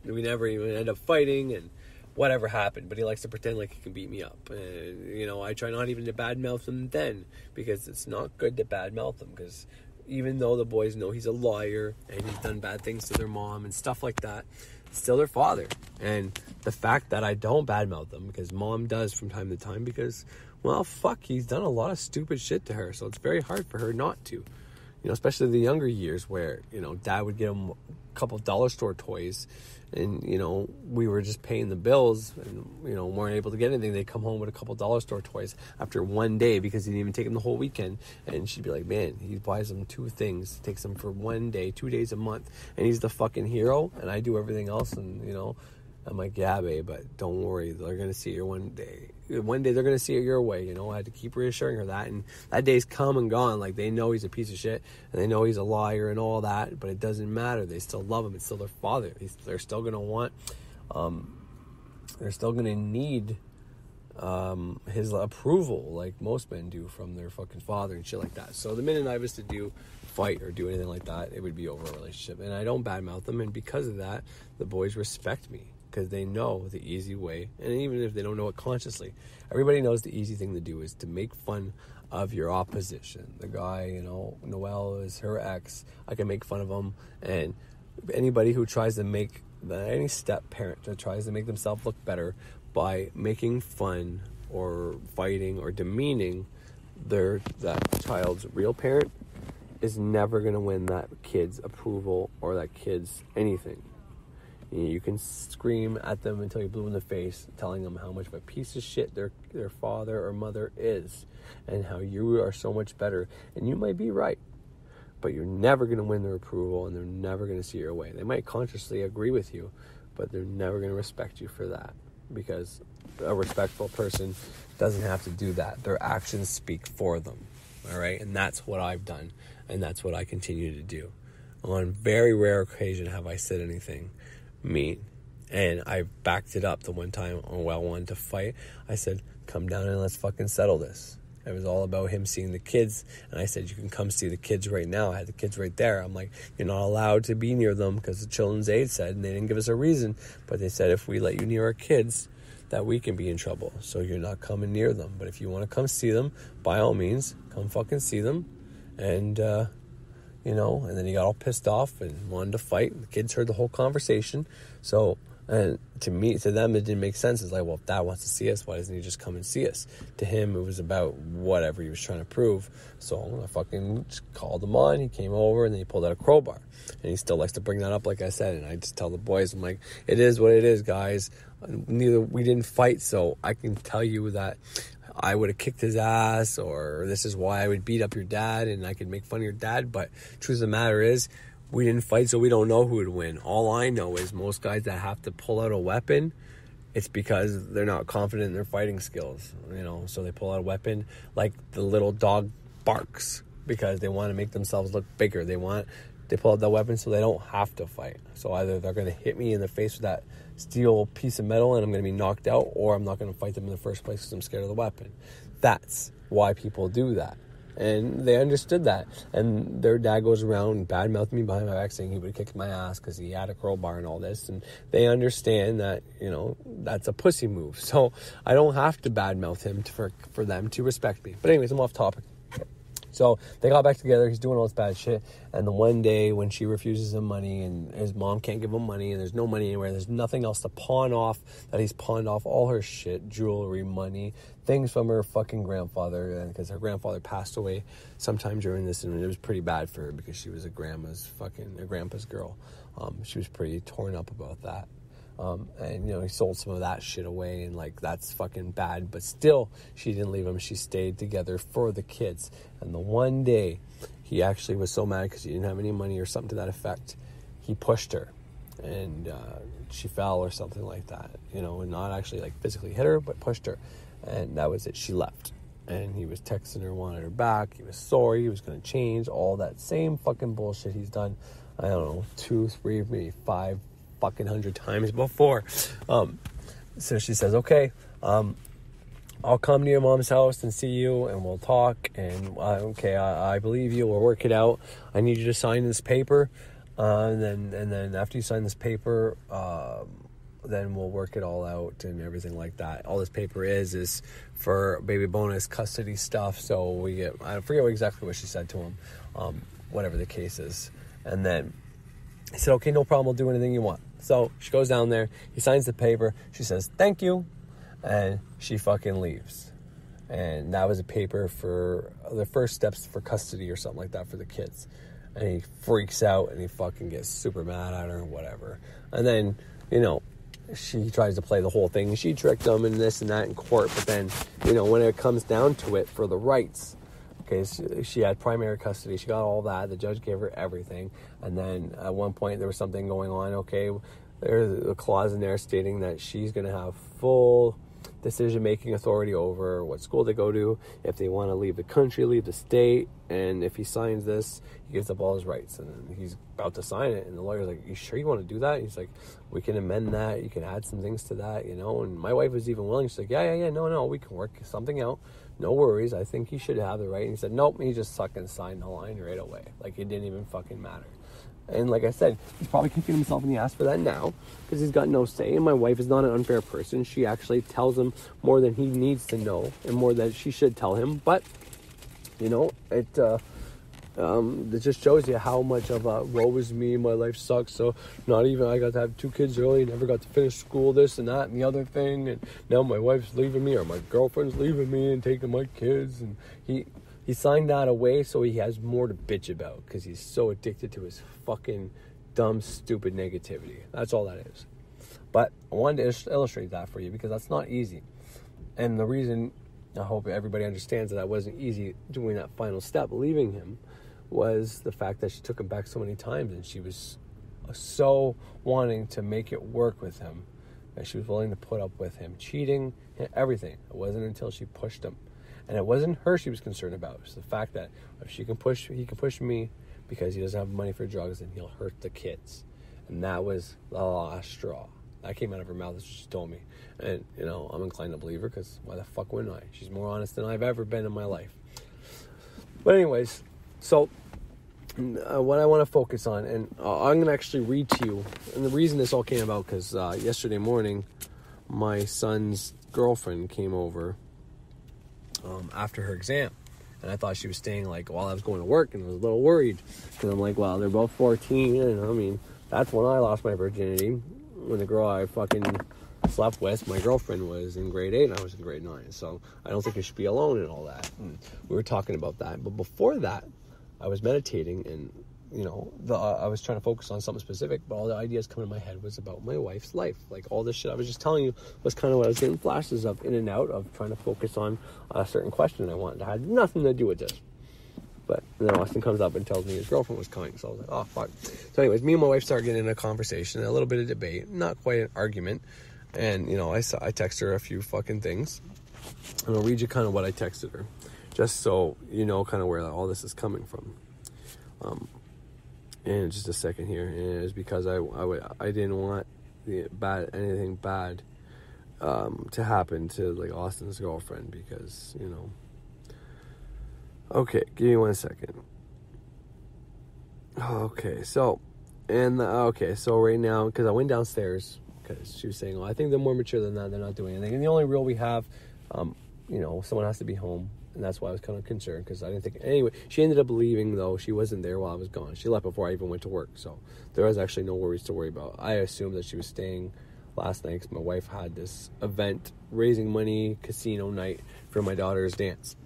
we never even end up fighting, and whatever happened, but he likes to pretend like he can beat me up. And, you know, I try not even to badmouth him then, because it's not good to badmouth him, because even though the boys know he's a liar and he's done bad things to their mom and stuff like that, it's still their father. And the fact that I don't badmouth them, because mom does from time to time, because, well, fuck, he's done a lot of stupid shit to her, so it's very hard for her not to. You know, especially the younger years where, you know, dad would get him a couple dollar store toys, and, you know, we were just paying the bills and, you know, weren't able to get anything. They'd come home with a couple dollar store toys after one day because he didn't even take them the whole weekend. And she'd be like, man, he buys them 2 things, takes them for 1 day, 2 days a month, and he's the fucking hero, and I do everything else. And, you know, I'm like, yeah, babe, but don't worry, they're going to see it one day. One day they're going to see it your way, you know. I had to keep reassuring her that, and that day's come and gone. Like, they know he's a piece of shit, and they know he's a liar and all that, but it doesn't matter. They still love him. It's still their father. They're still going to want, they're still going to need his approval, like most men do, from their fucking father and shit like that. So the minute I was to fight or do anything like that, it would be over a relationship. And I don't badmouth them, and because of that, the boys respect me, because they know the easy way. And even if they don't know it consciously, everybody knows the easy thing to do is to make fun of your opposition. The guy, you know, Noelle is her ex. I can make fun of him. And anybody who tries to make, any step parent that tries to make themselves look better by making fun or fighting or demeaning that child's real parent is never going to win that kid's approval or that kid's anything. You can scream at them until you're blue in the face, telling them how much of a piece of shit their father or mother is, and how you are so much better. And you might be right, but you're never going to win their approval, and they're never going to see your way. They might consciously agree with you, but they're never going to respect you for that, because a respectful person doesn't have to do that. Their actions speak for them, all right? And that's what I've done, and that's what I continue to do. On very rare occasion have I said anything mean, and I backed it up. The one time when I wanted to fight, I said, come down and let's fucking settle this. It was all about him seeing the kids, and I said, you can come see the kids right now. I had the kids right there. I'm like, you're not allowed to be near them, because the children's aid said, and they didn't give us a reason, but they said if we let you near our kids, that we can be in trouble. So you're not coming near them. But if you want to come see them, by all means, come fucking see them. And, you know, and then he got all pissed off and wanted to fight. The kids heard the whole conversation. So, and to them, it didn't make sense. It's like, well, if Dad wants to see us, why doesn't he just come and see us? To him, it was about whatever he was trying to prove. So I fucking just called him on. He came over, and then he pulled out a crowbar. And he still likes to bring that up, like I said. And I just tell the boys, I'm like, it is what it is, guys. We didn't fight, so I can tell you that I would have kicked his ass, or this is why I would beat up your dad, and I could make fun of your dad. But truth of the matter is, we didn't fight, so we don't know who would win. All I know is most guys that have to pull out a weapon, it's because they're not confident in their fighting skills, you know. So they pull out a weapon like the little dog barks because they want to make themselves look bigger. They pull out that weapon so they don't have to fight. So either they're going to hit me in the face with that steel piece of metal and I'm going to be knocked out, or I'm not going to fight them in the first place because I'm scared of the weapon. That's why people do that. And they understood that. And their dad goes around bad-mouthing me behind my back saying he would have kicked my ass because he had a crowbar and all this. And they understand that, you know, that's a pussy move. So I don't have to bad-mouth him for them to respect me. But anyways, I'm off topic. So they got back together. He's doing all this bad shit. And the one day when she refuses him money and his mom can't give him money and there's no money anywhere, there's nothing else to pawn off, that he's pawned off all her shit, jewelry, money, things from her fucking grandfather, because her grandfather passed away sometime during this, and it was pretty bad for her because she was a grandpa's girl. She was pretty torn up about that. And, you know, he sold some of that shit away, and, like, that's fucking bad. But still, she didn't leave him. She stayed together for the kids. And the one day, he actually was so mad because he didn't have any money or something to that effect. He pushed her, and she fell or something like that, you know, and not actually, like, physically hit her, but pushed her. And that was it. She left. And he was texting her, wanted her back. He was sorry. He was going to change. All that same fucking bullshit he's done, I don't know, 2, 3, maybe 5 fucking 100 times before. So she says, okay, I'll come to your mom's house and see you, and we'll talk, and okay, I believe you, we'll work it out. I need you to sign this paper, and then after you sign this paper, then we'll work it all out and everything like that. All this paper is for baby bonus custody stuff, so we get, I forget exactly what she said to him, whatever the case is. And then he said, okay, no problem, I'll do anything you want. So she goes down there, he signs the paper, she says, thank you, and she fucking leaves. And that was a paper for the first steps for custody or something like that for the kids. And he freaks out and he fucking gets super mad at her and whatever. And then, you know, she tries to play the whole thing. She tricked him and this and that in court. But then, you know, when it comes down to it for the rights, okay, so she had primary custody. She got all that. The judge gave her everything. And then at one point there was something going on. Okay, there's a clause in there stating that she's going to have full decision-making authority over what school they go to, if they want to leave the country, leave the state, and if he signs this, he gives up all his rights. And then he's about to sign it, and the lawyer's like, you sure you want to do that? He's like, we can amend that, you can add some things to that, you know. And my wife was even willing. She's like, yeah, no, we can work something out, no worries, I think he should have the right. And he said, nope, he just fucking signed the line right away, like it didn't even fucking matter. And like I said, he's probably kicking himself in the ass for that now, because he's got no say. And my wife is not an unfair person. She actually tells him more than he needs to know, and more than she should tell him. But, you know, it just shows you how much of a woe is me, my life sucks. So not even, I got to have 2 kids early, never got to finish school, this and that and the other thing. And now my wife's leaving me, or my girlfriend's leaving me and taking my kids. And he signed that away so he has more to bitch about, because he's so addicted to his fucking dumb, stupid negativity. That's all that is. But I wanted to illustrate that for you, because that's not easy. And the reason, I hope everybody understands, that wasn't easy doing that final step, leaving him, was the fact that she took him back so many times, and she was so wanting to make it work with him that she was willing to put up with him cheating, everything. It wasn't until she pushed him. And it wasn't her she was concerned about. It was the fact that if he can push me because he doesn't have money for drugs, then he'll hurt the kids. And that was the last straw. That came out of her mouth. That's what she told me. And, you know, I'm inclined to believe her, because why the fuck wouldn't I? She's more honest than I've ever been in my life. But anyways, so what I want to focus on, and I'm going to actually read to you. And the reason this all came about, because yesterday morning, my son's girlfriend came over after her exam. And I thought she was staying, like, while I was going to work, and I was a little worried. And I'm like, well, they're both 14, and I mean, that's when I lost my virginity. When the girl I fucking slept with, my girlfriend, was in grade 8, and I was in grade 9. So I don't think I should be alone and all that. And we were talking about that. But before that, I was meditating, and, you know, I was trying to focus on something specific, but all the ideas coming in my head was about my wife's life. Like, all this shit I was just telling you was kind of what I was getting flashes of in and out of, trying to focus on a certain question I wanted. It had nothing to do with this. But then Austin comes up and tells me his girlfriend was coming. So I was like, oh, fuck. So anyways, me and my wife started getting in a conversation, a little bit of debate, not quite an argument. And, you know, I texted her a few fucking things. And I'll read you kind of what I texted her, just so you know kind of where all this is coming from. In just a second here, and it's because I didn't want anything bad to happen to, like, Austin's girlfriend, because, you know. Okay, give me 1 second. Okay, so right now, because I went downstairs, because she was saying, well, I think they're more mature than that, they're not doing anything, and the only rule we have, you know, someone has to be home. And that's why I was kind of concerned, because I didn't think... Anyway, she ended up leaving, though. She wasn't there while I was gone. She left before I even went to work. So there was actually no worries to worry about. I assumed that she was staying last night because my wife had this event, raising money, casino night for my daughter's dance.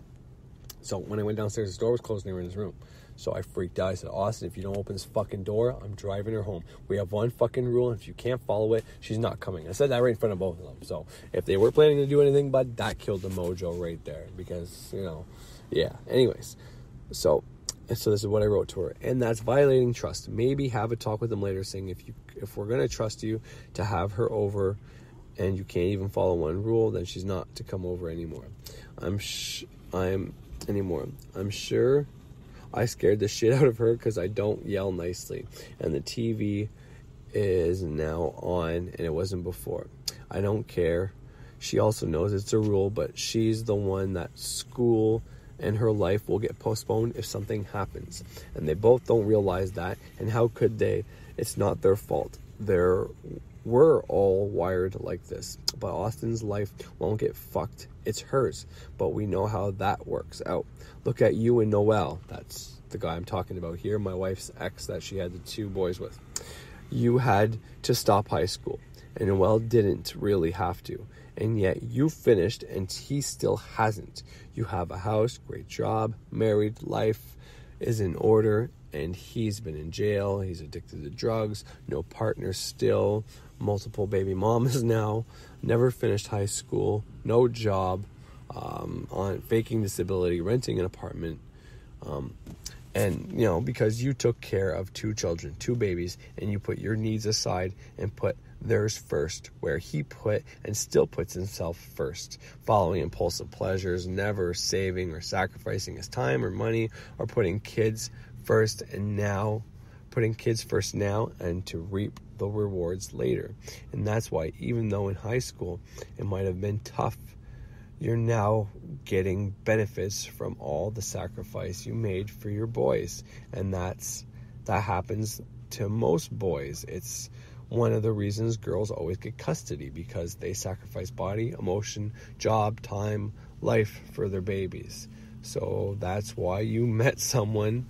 So when I went downstairs, the door was closed and they were in his room. So I freaked out. I said, Austin, if you don't open this fucking door, I'm driving her home. We have one fucking rule, and if you can't follow it, she's not coming. I said that right in front of both of them. So if they were planning to do anything, but that killed the mojo right there, because, you know, yeah. Anyways, so this is what I wrote to her, and that's violating trust. Maybe have a talk with them later, saying if we're gonna trust you to have her over, and you can't even follow one rule, then she's not to come over anymore. I'm sure I scared the shit out of her because I don't yell nicely, and the TV is now on and it wasn't before. I don't care. She also knows it's a rule, but she's the one that school and her life will get postponed if something happens, and they both don't realize that. And how could they? It's not their fault. We're all wired like this, but Austin's life won't get fucked. It's hers, but we know how that works out. Look at you and Noel. That's the guy I'm talking about here, my wife's ex that she had the 2 boys with. You had to stop high school, and Noel didn't really have to, and yet you finished and he still hasn't. You have a house, great job, married, life is in order, and he's been in jail. He's addicted to drugs, no partner still, multiple baby mamas now, never finished high school, no job, on faking disability, renting an apartment, and, you know, because you took care of 2 children, 2 babies, and you put your needs aside and put theirs first, where he put and still puts himself first, following impulsive pleasures, never saving or sacrificing his time or money, or putting kids first, and now putting kids first now and to reap the rewards later. And that's why, even though in high school it might have been tough, you're now getting benefits from all the sacrifice you made for your boys. And that happens to most boys. It's one of the reasons girls always get custody, because they sacrifice body, emotion, job, time, life for their babies. So that's why you met someone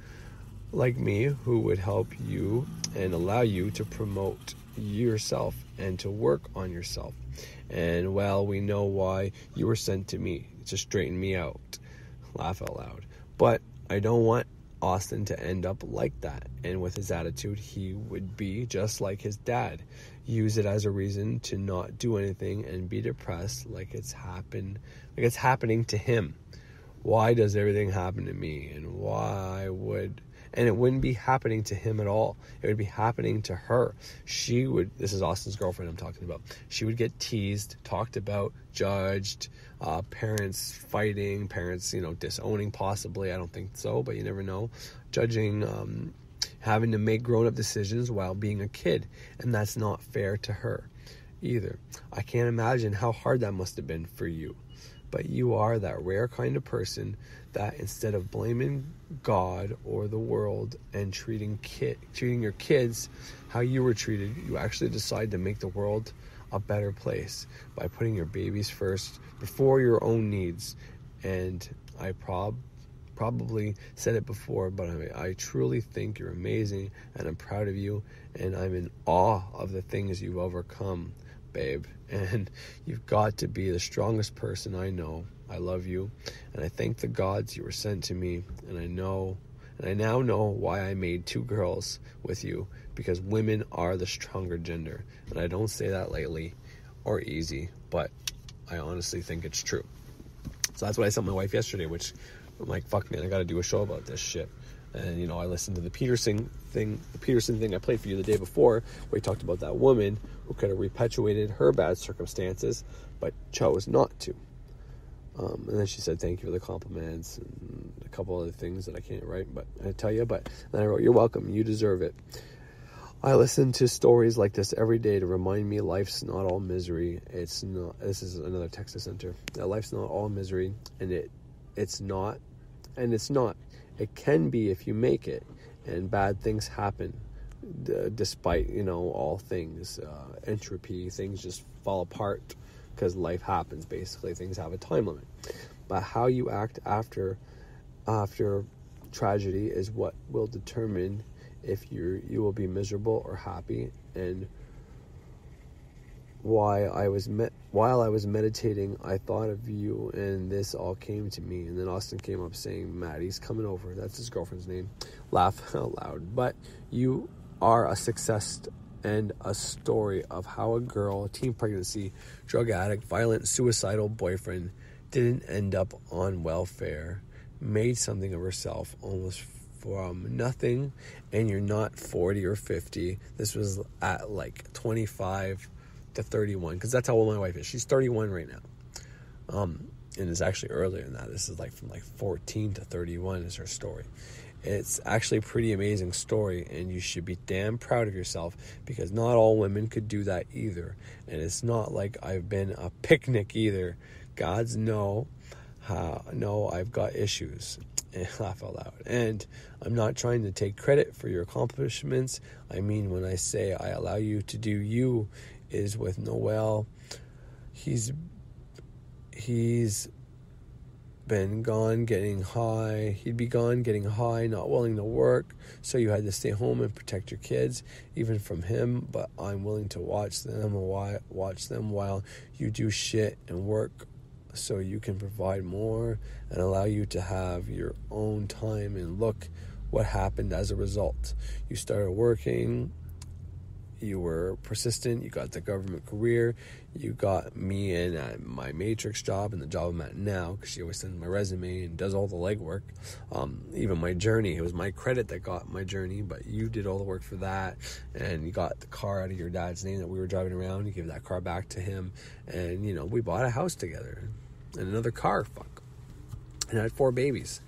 like me who would help you and allow you to promote yourself and to work on yourself. And, well, we know why you were sent to me, to straighten me out. Laugh out loud. But I don't want Austin to end up like that. And with his attitude, he would be just like his dad. Use it as a reason to not do anything and be depressed like it's happening to him. Why does everything happen to me? And it wouldn't be happening to him at all. It would be happening to her. This is Austin's girlfriend I'm talking about. She would get teased, talked about, judged, parents fighting, parents, disowning possibly. I don't think so, but you never know. Judging, having to make grown-up decisions while being a kid. And that's not fair to her either. I can't imagine how hard that must have been for you. But you are that rare kind of person that, instead of blaming God or the world and treating your kids how you were treated, you actually decide to make the world a better place by putting your babies first before your own needs. And I probably said it before, but I truly think you're amazing, and I'm proud of you, and I'm in awe of the things you've overcome, babe. And you've got to be the strongest person I know. I love you, and I thank the gods you were sent to me, and I now know why I made 2 girls with you, because women are the stronger gender. And I don't say that lightly or easy, but I honestly think it's true. So that's what I told my wife yesterday, which I'm like, fuck man, I gotta do a show about this shit. And you know, I listened to the Peterson thing I played for you the day before, where he talked about that woman who could have perpetuated her bad circumstances but chose not to. And then she said thank you for the compliments and a couple other things that I can't write, but I tell you. But then I wrote, you're welcome, you deserve it. I listen to stories like this every day to remind me life's not all misery. It's not. This is another text I sent her. That life's not all misery, and it's not. It can be if you make it, and bad things happen despite, you know, all things. Entropy, things just fall apart because life happens, basically. Things have a time limit. But how you act after tragedy is what will determine if you will be miserable or happy. And while I was meditating, I thought of you, and this all came to me. And then Austin came up saying, Maddie's coming over. That's his girlfriend's name. Laugh out loud. But you are a success and a story of how a girl, teen pregnancy, drug addict, violent, suicidal boyfriend didn't end up on welfare, made something of herself almost from nothing, and you're not 40 or 50. This was at like 25 to 31, because that's how old my wife is. She's 31 right now. And it's actually earlier than that. This is like from like 14 to 31 is her story. It's actually a pretty amazing story, and you should be damn proud of yourself, because not all women could do that either. And it's not like I've been a picnic either. Gods know I've got issues. And laugh out loud. And I'm not trying to take credit for your accomplishments. I mean, when I say I allow you to do you, is with Noel. He's been gone getting high. He'd be gone getting high, not willing to work. So you had to stay home and protect your kids, even from him. But I'm willing to watch them while you do shit and work, so you can provide more and allow you to have your own time. And look what happened as a result. You started working. You were persistent. You got the government career. You got me in at my Matrix job and the job I'm at now, because she always sends my resume and does all the legwork. Even my journey, it was my credit that got my journey, but you did all the work for that. And you got the car out of your dad's name that we were driving around. You gave that car back to him. And, you know, we bought a house together and another car, and I had 4 babies.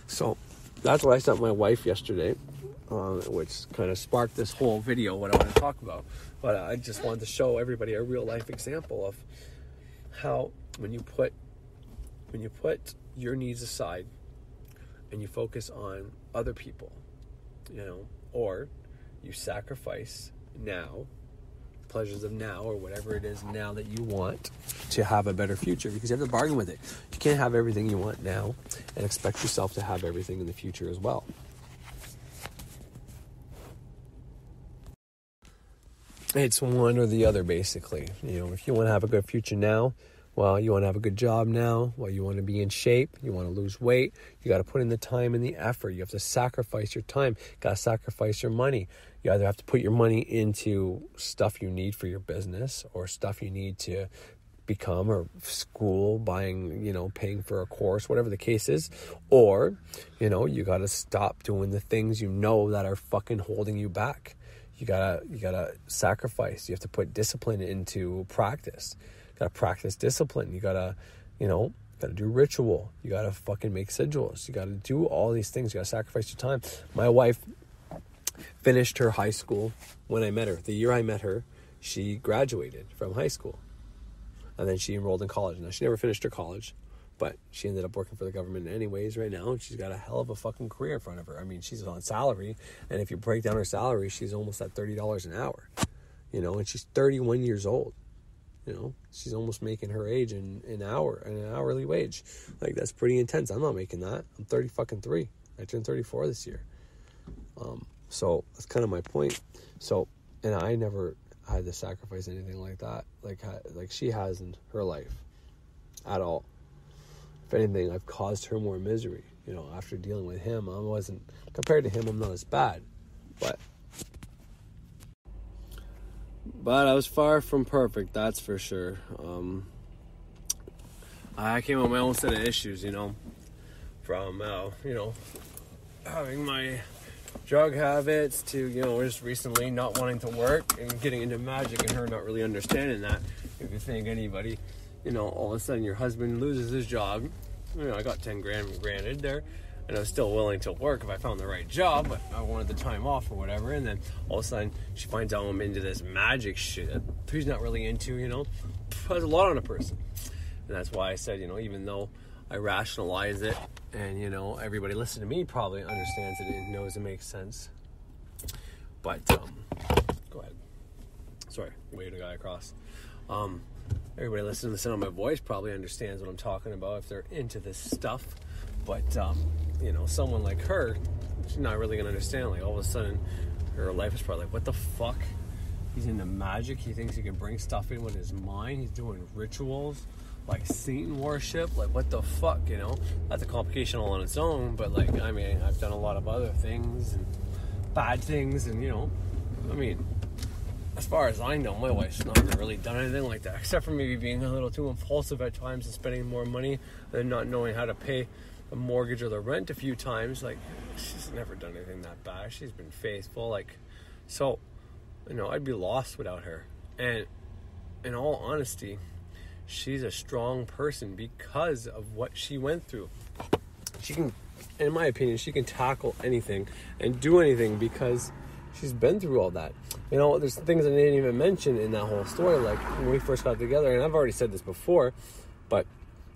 So that's what I sent my wife yesterday. Which kind of sparked this whole video, what I want to talk about. But I just wanted to show everybody a real life example of how when you put your needs aside and you focus on other people, you know, or you sacrifice now, pleasures of now, or whatever it is now that you want to have a better future, because you have to bargain with it. You can't have everything you want now and expect yourself to have everything in the future as well. It's one or the other, basically. You know, if you want to have a good future now, well, you want to have a good job now, well, you want to be in shape, you want to lose weight, you got to put in the time and the effort. You have to sacrifice your time, got to sacrifice your money. You either have to put your money into stuff you need for your business, or stuff you need to become, or school, buying, you know, paying for a course, whatever the case is. Or, you know, you got to stop doing the things you know that are fucking holding you back. You gotta sacrifice. You have to put discipline into practice. You gotta practice discipline. You gotta do ritual. You gotta fucking make sigils. You gotta do all these things. You gotta sacrifice your time. My wife finished her high school when I met her. The year I met her, she graduated from high school. And then she enrolled in college. Now, she never finished her college, but she ended up working for the government anyways right now, and she's got a hell of a fucking career in front of her. I mean, she's on salary, and if you break down her salary, she's almost at $30 an hour, you know, and she's 31 years old. You know, she's almost making her age in an hourly wage. Like, that's pretty intense. I'm not making that. I'm 3. I turned 34 this year. So that's kind of my point. So, and I never had to sacrifice anything like that, like she has in her life at all. If anything, I've caused her more misery. You know, after dealing with him, compared to him, I'm not as bad. But I was far from perfect, that's for sure. I came with my own set of issues, you know, from, you know, having my drug habits to, you know, just recently not wanting to work and getting into magic and her not really understanding that. If you think anybody, you know, all of a sudden your husband loses his job. You know, I got 10 grand granted there, and I was still willing to work if I found the right job, but I wanted the time off or whatever. And then all of a sudden she finds out I'm into this magic shit that he's not really into, you know. Has a lot on a person. And that's why I said, you know, even though I rationalize it and, you know, everybody listening to me probably understands it and knows it makes sense. But, go ahead. Sorry, waved a guy across. Everybody listening to the sound of my voice probably understands what I'm talking about if they're into this stuff. But, you know, someone like her, she's not really going to understand. Like, all of a sudden, her life is probably like, what the fuck? He's into magic. He thinks he can bring stuff in with his mind. He's doing rituals, like Satan worship. Like, what the fuck, you know? That's a complication all on its own. But, like, I mean, I've done a lot of other things and bad things. And, you know, I mean, as far as I know, my wife's not really done anything like that, except for maybe being a little too impulsive at times and spending more money and not knowing how to pay the mortgage or the rent a few times. Like, she's never done anything that bad. She's been faithful. Like, so, you know, I'd be lost without her. And in all honesty, she's a strong person because of what she went through. She can, in my opinion, she can tackle anything and do anything because she's been through all that. You know, there's things I didn't even mention in that whole story. Like, when we first got together, and I've already said this before, but,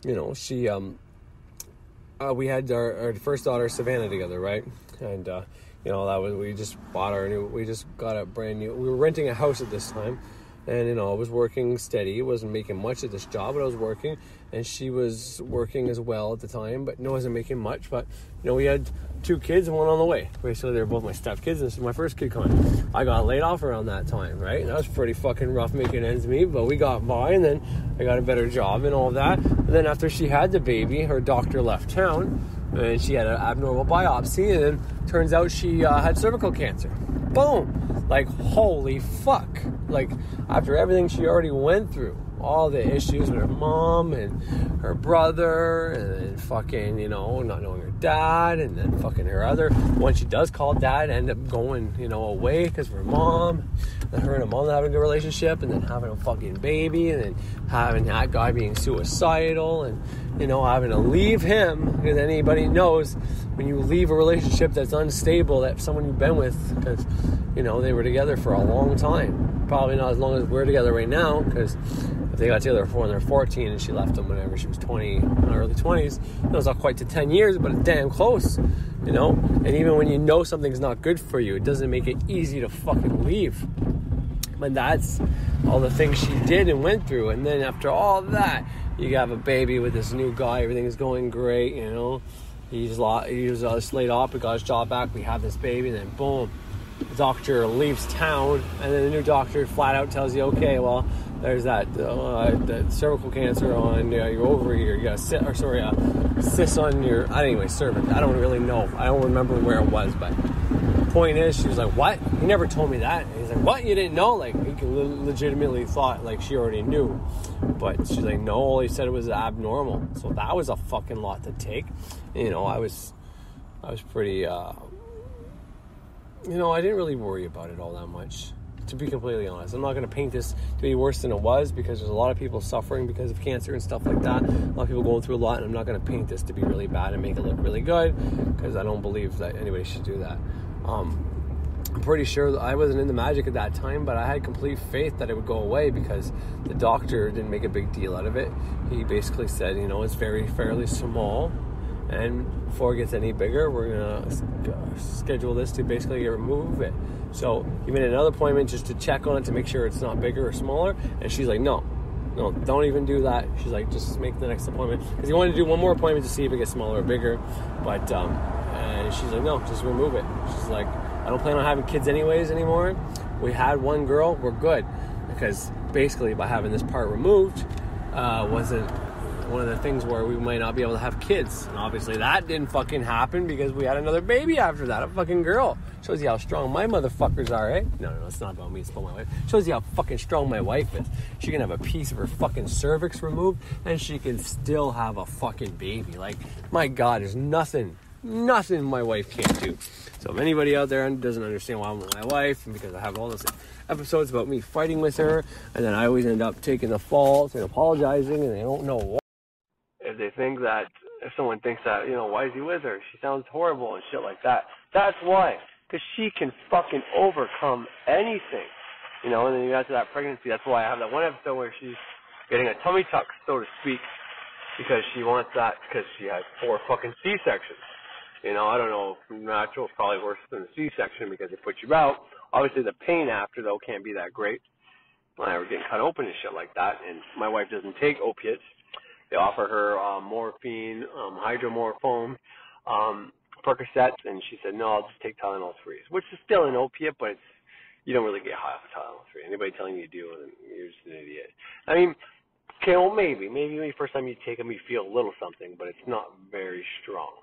you know, she, we had our first daughter, Savannah, together, right? And, you know, we just got a brand new, we were renting a house at this time. And, you know, I was working steady. I wasn't making much at this job, but I was working. And she was working as well at the time, but no, wasn't making much. But, you know, we had 2 kids and one on the way. So they were both my stepkids, and this is my first kid coming. I got laid off around that time, right? And that was pretty fucking rough making ends meet, but we got by, and then I got a better job and all that. And then after she had the baby, her doctor left town, and she had an abnormal biopsy, and then turns out she had cervical cancer. Boom! Like, holy fuck. Like, after everything she already went through, all the issues with her mom and her brother, and then fucking, you know, not knowing her dad, and then fucking her other, when she does call dad, end up going, you know, away because of her mom, and her and her mom having a good relationship, and then having a fucking baby, and then having that guy being suicidal, and, you know, having to leave him, because anybody knows when you leave a relationship that's unstable, that someone you've been with, because, you know, they were together for a long time, probably not as long as we're together right now, because if they got together when they were 14 and she left him whenever she was 20, early 20s, it was not quite to 10 years, but it's damn close, you know. And even when you know something's not good for you, it doesn't make it easy to fucking leave. But that's all the things she did and went through. And then after all that, you have a baby with this new guy, everything's going great, you know. He was laid off, we got his job back, we have this baby, and then boom, the doctor leaves town, and then the new doctor flat out tells you, okay, well, there's that cervical cancer on your ovary, or you got a cyst on your, anyway, cervix. I don't really know. I don't remember where it was, but the point is, she was like, what? He never told me that. And he's like, what? You didn't know? Like, he legitimately thought, like, she already knew. But she's like, no, all he said it was abnormal. So that was a fucking lot to take. And, you know, I was pretty, you know, I didn't really worry about it all that much, to be completely honest. I'm not going to paint this to be worse than it was, because there's a lot of people suffering because of cancer and stuff like that. A lot of people going through a lot, and I'm not going to paint this to be really bad and make it look really good, because I don't believe that anybody should do that. I'm pretty sure that I wasn't into magic at that time, but I had complete faith that it would go away, because the doctor didn't make a big deal out of it. He basically said, you know, it's fairly small, and before it gets any bigger, we're gonna schedule this to basically remove it. So he made another appointment just to check on it to make sure it's not bigger or smaller, and she's like, no, no, don't even do that. She's like, just make the next appointment. Because he wanted to do one more appointment to see if it gets smaller or bigger. But, and she's like, no, just remove it. She's like, I don't plan on having kids anyways anymore. We had one girl, we're good. Because basically by having this part removed, wasn't one of the things where we might not be able to have kids. And obviously that didn't fucking happen because we had another baby after that, a fucking girl. Shows you how strong my motherfuckers are, eh? No, it's not about me, it's about my wife. Shows you how fucking strong my wife is. She can have a piece of her fucking cervix removed and she can still have a fucking baby. Like, my God, there's nothing my wife can't do. So if anybody out there doesn't understand why I'm with my wife, and because I have all those episodes about me fighting with her, and then I always end up taking the fault and apologizing, and they don't know why. If they think that, if someone thinks that, why is he with her? She sounds horrible and shit like that. That's why. Because she can fucking overcome anything. And then you got to that pregnancy. That's why I have that one episode where she's getting a tummy tuck, so to speak, because she wants that, because she has 4 fucking C-sections. I don't know, natural is probably worse than a C-section because it puts you out. Obviously, the pain after, though, can't be that great. When I was getting cut open and shit like that, and my wife doesn't take opiates. They offer her morphine, hydromorphone, Percocets, and she said, no, I'll just take Tylenol 3s, which is still an opiate, but you don't really get high off of Tylenol 3. Anybody telling you do, and you're just an idiot. I mean, okay, well, maybe the first time you take them, you feel a little something, but it's not very strong.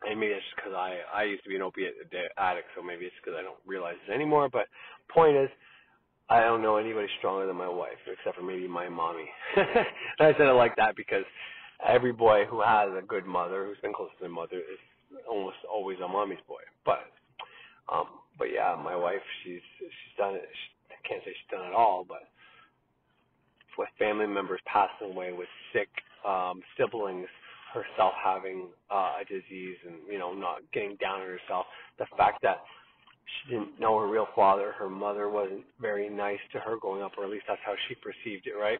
And maybe it's just because I used to be an opiate addict, so maybe it's because I don't realize it anymore. But point is, I don't know anybody stronger than my wife, except for maybe my mommy. And I said it like that because every boy who has a good mother, who's been close to their mother, is almost always a mommy's boy. But yeah, my wife, she's done it. I can't say she's done it all, but with family members passing away, with sick siblings, herself having a disease and, not getting down on herself, the fact that she didn't know her real father, her mother wasn't very nice to her growing up, or at least that's how she perceived it, right?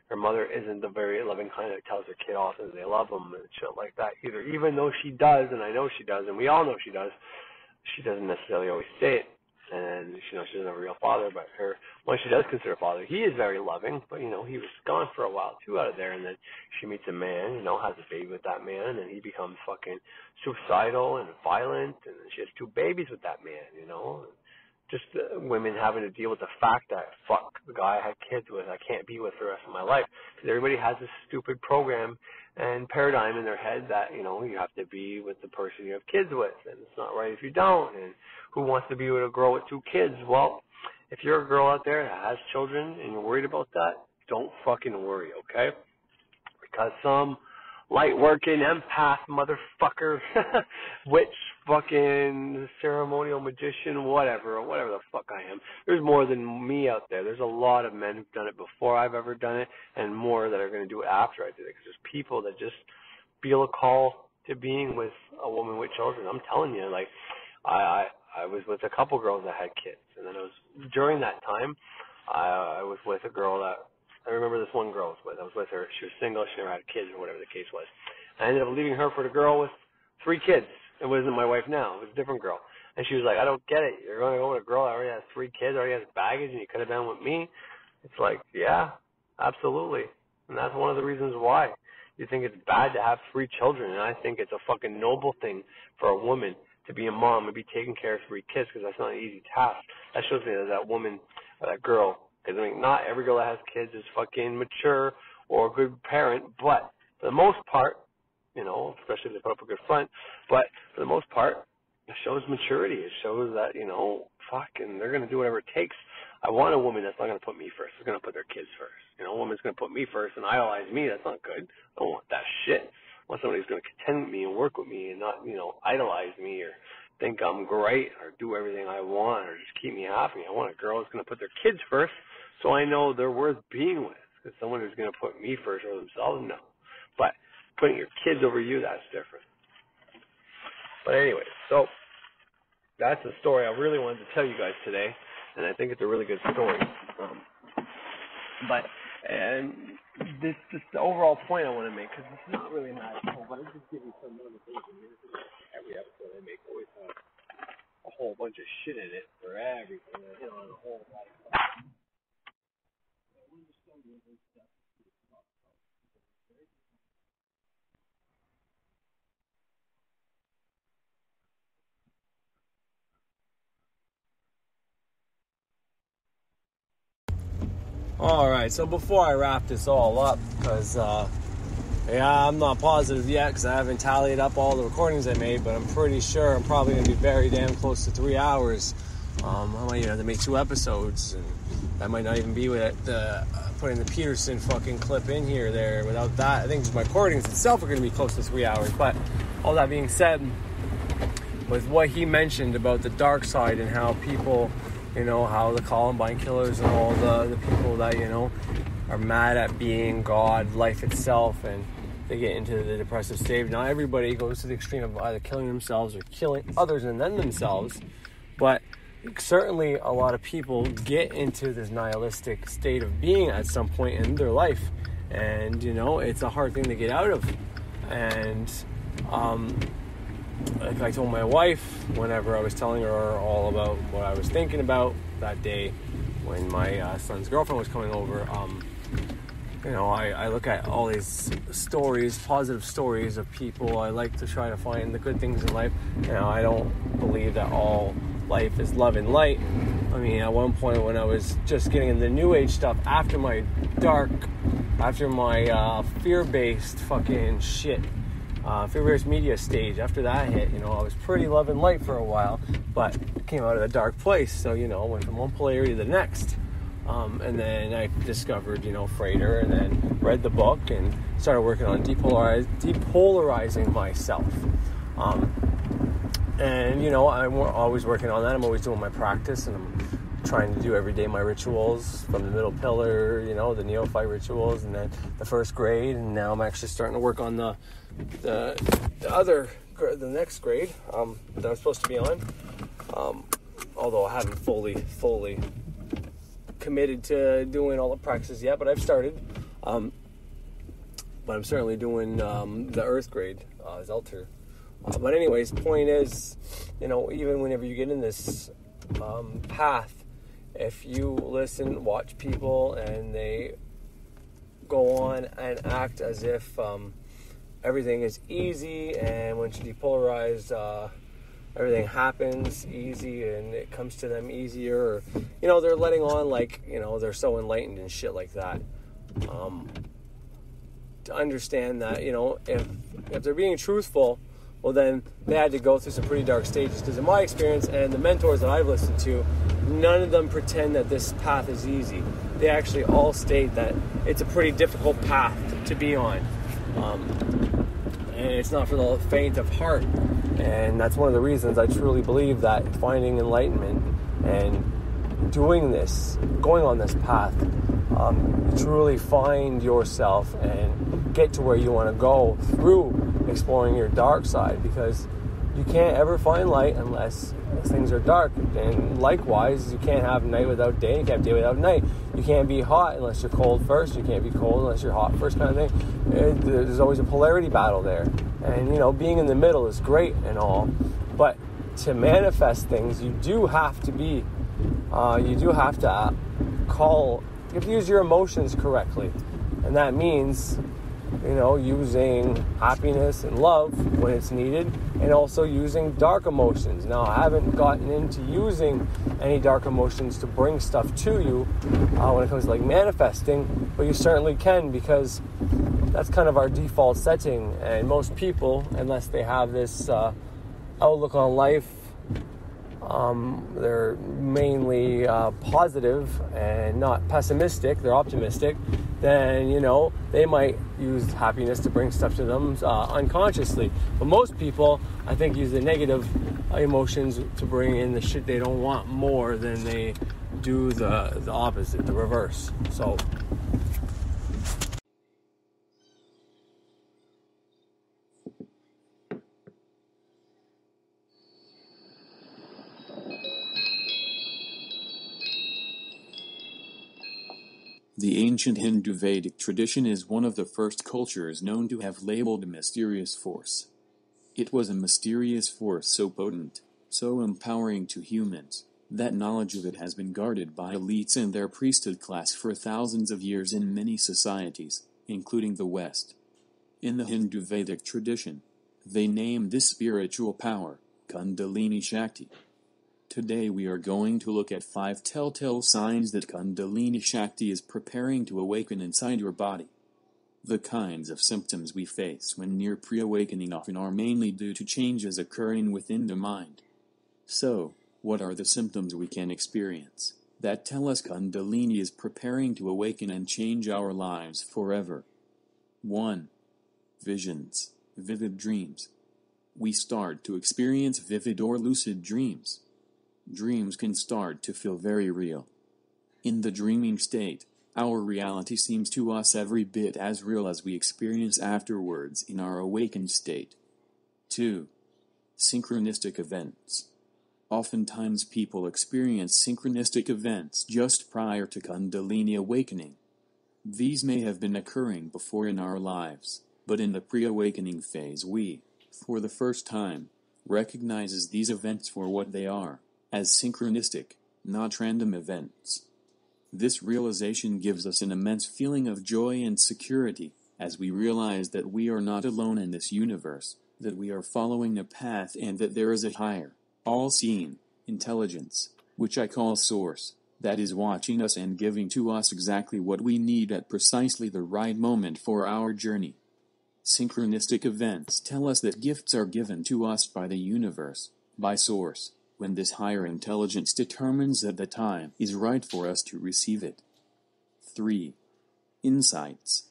Her mother isn't the very loving kind that tells her kid often they love them and shit like that either, even though she does, and I know she does, and we all know she does. She doesn't necessarily always say it, and she doesn't have a real father, but when she does consider a father, he is very loving, but, he was gone for a while, too, out of there, and then she meets a man, has a baby with that man, and he becomes fucking suicidal and violent, and she has 2 babies with that man, just women having to deal with the fact that, fuck, the guy I had kids with, I can't be with for the rest of my life, because everybody has this stupid program and paradigm in their head that, you have to be with the person you have kids with, and it's not right if you don't, and who wants to be with a girl with 2 kids? Well, if you're a girl out there that has children and you're worried about that, don't fucking worry, okay? Because some light-working empath motherfucker, witch, fucking ceremonial magician, whatever the fuck I am. There's more than me out there. There's a lot of men who've done it before I've ever done it, and more that are going to do it after I did it. Because there's people that just feel a call to being with a woman with children. I'm telling you, like, I was with a couple girls that had kids, and then during that time, I was with a girl that, I remember this one girl I was with her. She was single. She never had kids or whatever the case was. I ended up leaving her for the girl with 3 kids. It wasn't my wife now. It was a different girl. And she was like, I don't get it. You're going to go with a girl that already has 3 kids, already has baggage, and you could have been with me? It's like, yeah, absolutely. And that's one of the reasons why. You think it's bad to have 3 children, and I think it's a fucking noble thing for a woman to be a mom and be taking care of 3 kids, because that's not an easy task. That shows me that woman, that girl, because, not every girl that has kids is fucking mature or a good parent, but for the most part, especially if they put up a good front, but for the most part, it shows maturity. It shows that, fucking, they're going to do whatever it takes. I want a woman that's not going to put me first. They're going to put their kids first. A woman's going to put me first and idolize me. That's not good. I don't want that shit. I want somebody who's going to contend with me and work with me and not, idolize me or think I'm great or do everything I want or just keep me happy. I want a girl who's going to put their kids first, so I know they're worth being with. Because someone who's going to put me first or themselves, no. But putting your kids over you, that's different. But anyway, so that's the story I really wanted to tell you guys today, and I think it's a really good story. And this the overall point I want to make, because it's not really magical, but I'm just giving some motivation. Every episode I make always has a whole bunch of shit in it for everything. On a whole lot of stuff. Alright, so before I wrap this all up, because I'm not positive yet because I haven't tallied up all the recordings I made, but I'm pretty sure I'm probably going to be very damn close to 3 hours. I might even have to make 2 episodes, and that might not even be with putting the Peterson fucking clip in here there. Without that, I think just my recordings itself are going to be close to 3 hours. But all that being said, with what he mentioned about the dark side and how people, how the Columbine killers and all the people that, are mad at being God, life itself, and they get into the depressive state. Not everybody goes to the extreme of either killing themselves or killing others and then themselves, but certainly a lot of people get into this nihilistic state of being at some point in their life, and it's a hard thing to get out of. And like I told my wife whenever I was telling her all about what I was thinking about that day when my son's girlfriend was coming over, I look at all these stories, positive stories of people. I like to try to find the good things in life. I don't believe that all life is love and light. I mean, at one point when I was just getting into the new age stuff, after my fear-based fucking shit, fear-based media stage, after that hit, I was pretty love and light for a while, but came out of a dark place. So, went from one polarity to the next. And then I discovered, Freighter, and then read the book and started working on depolarizing myself. And, I'm always working on that. I'm always doing my practice, and I'm trying to do every day my rituals from the middle pillar, the neophyte rituals, and then the first grade. And now I'm actually starting to work on the next grade that I'm supposed to be on. Although I haven't fully committed to doing all the practices yet, but I've started. But I'm certainly doing the Earth grade, Zelter. But anyways, point is, even whenever you get in this path, if you listen, watch people, and they go on and act as if everything is easy, and once you depolarize, everything happens easy and it comes to them easier, or, they're letting on like, they're so enlightened and shit like that. To understand that, if they're being truthful, well, then they had to go through some pretty dark stages. Because in my experience and the mentors that I've listened to, none of them pretend that this path is easy. They actually all state that it's a pretty difficult path to be on. And it's not for the faint of heart. And that's one of the reasons I truly believe that finding enlightenment and doing this, going on this path, truly find yourself and get to where you want to go through exploring your dark side, because you can't ever find light unless things are dark. And likewise, you can't have night without day, you can't have day without night. You can't be hot unless you're cold first, you can't be cold unless you're hot first, kind of thing. There's always a polarity battle there. And being in the middle is great and all, but to manifest things, you have to use your emotions correctly. And that means, using happiness and love when it's needed, and also using dark emotions. Now, I haven't gotten into using any dark emotions to bring stuff to you when it comes to like manifesting, but you certainly can, because that's kind of our default setting. And most people, unless they have this outlook on life, they're mainly positive and not pessimistic, they're optimistic, then, they might use happiness to bring stuff to them unconsciously. But most people, I think, use the negative emotions to bring in the shit they don't want more than they do the opposite, the reverse. So The ancient Hindu Vedic tradition is one of the first cultures known to have labeled a mysterious force. It was a mysterious force so potent, so empowering to humans, That knowledge of it has been guarded by elites and their priesthood class for thousands of years in many societies, including the West. In the Hindu Vedic tradition, they name this spiritual power Kundalini Shakti. Today we are going to look at 5 telltale signs that Kundalini Shakti is preparing to awaken inside your body. The kinds of symptoms we face when near pre-awakening often are mainly due to changes occurring within the mind. So, what are the symptoms we can experience that tell us Kundalini is preparing to awaken and change our lives forever? 1. Visions, vivid dreams. We start to experience vivid or lucid dreams. Dreams can start to feel very real. In the dreaming state, our reality seems to us every bit as real as we experience afterwards in our awakened state. 2. Synchronistic events. Oftentimes people experience synchronistic events just prior to Kundalini awakening. These may have been occurring before in our lives, but in the pre-awakening phase we, for the first time, recognizes these events for what they are, as synchronistic, not random events. This realization gives us an immense feeling of joy and security, as we realize that we are not alone in this universe, that we are following a path and that there is a higher, all-seeing intelligence, which I call Source, that is watching us and giving to us exactly what we need at precisely the right moment for our journey. Synchronistic events tell us that gifts are given to us by the universe, by Source, when this higher intelligence determines that the time is right for us to receive it. 3. Insights.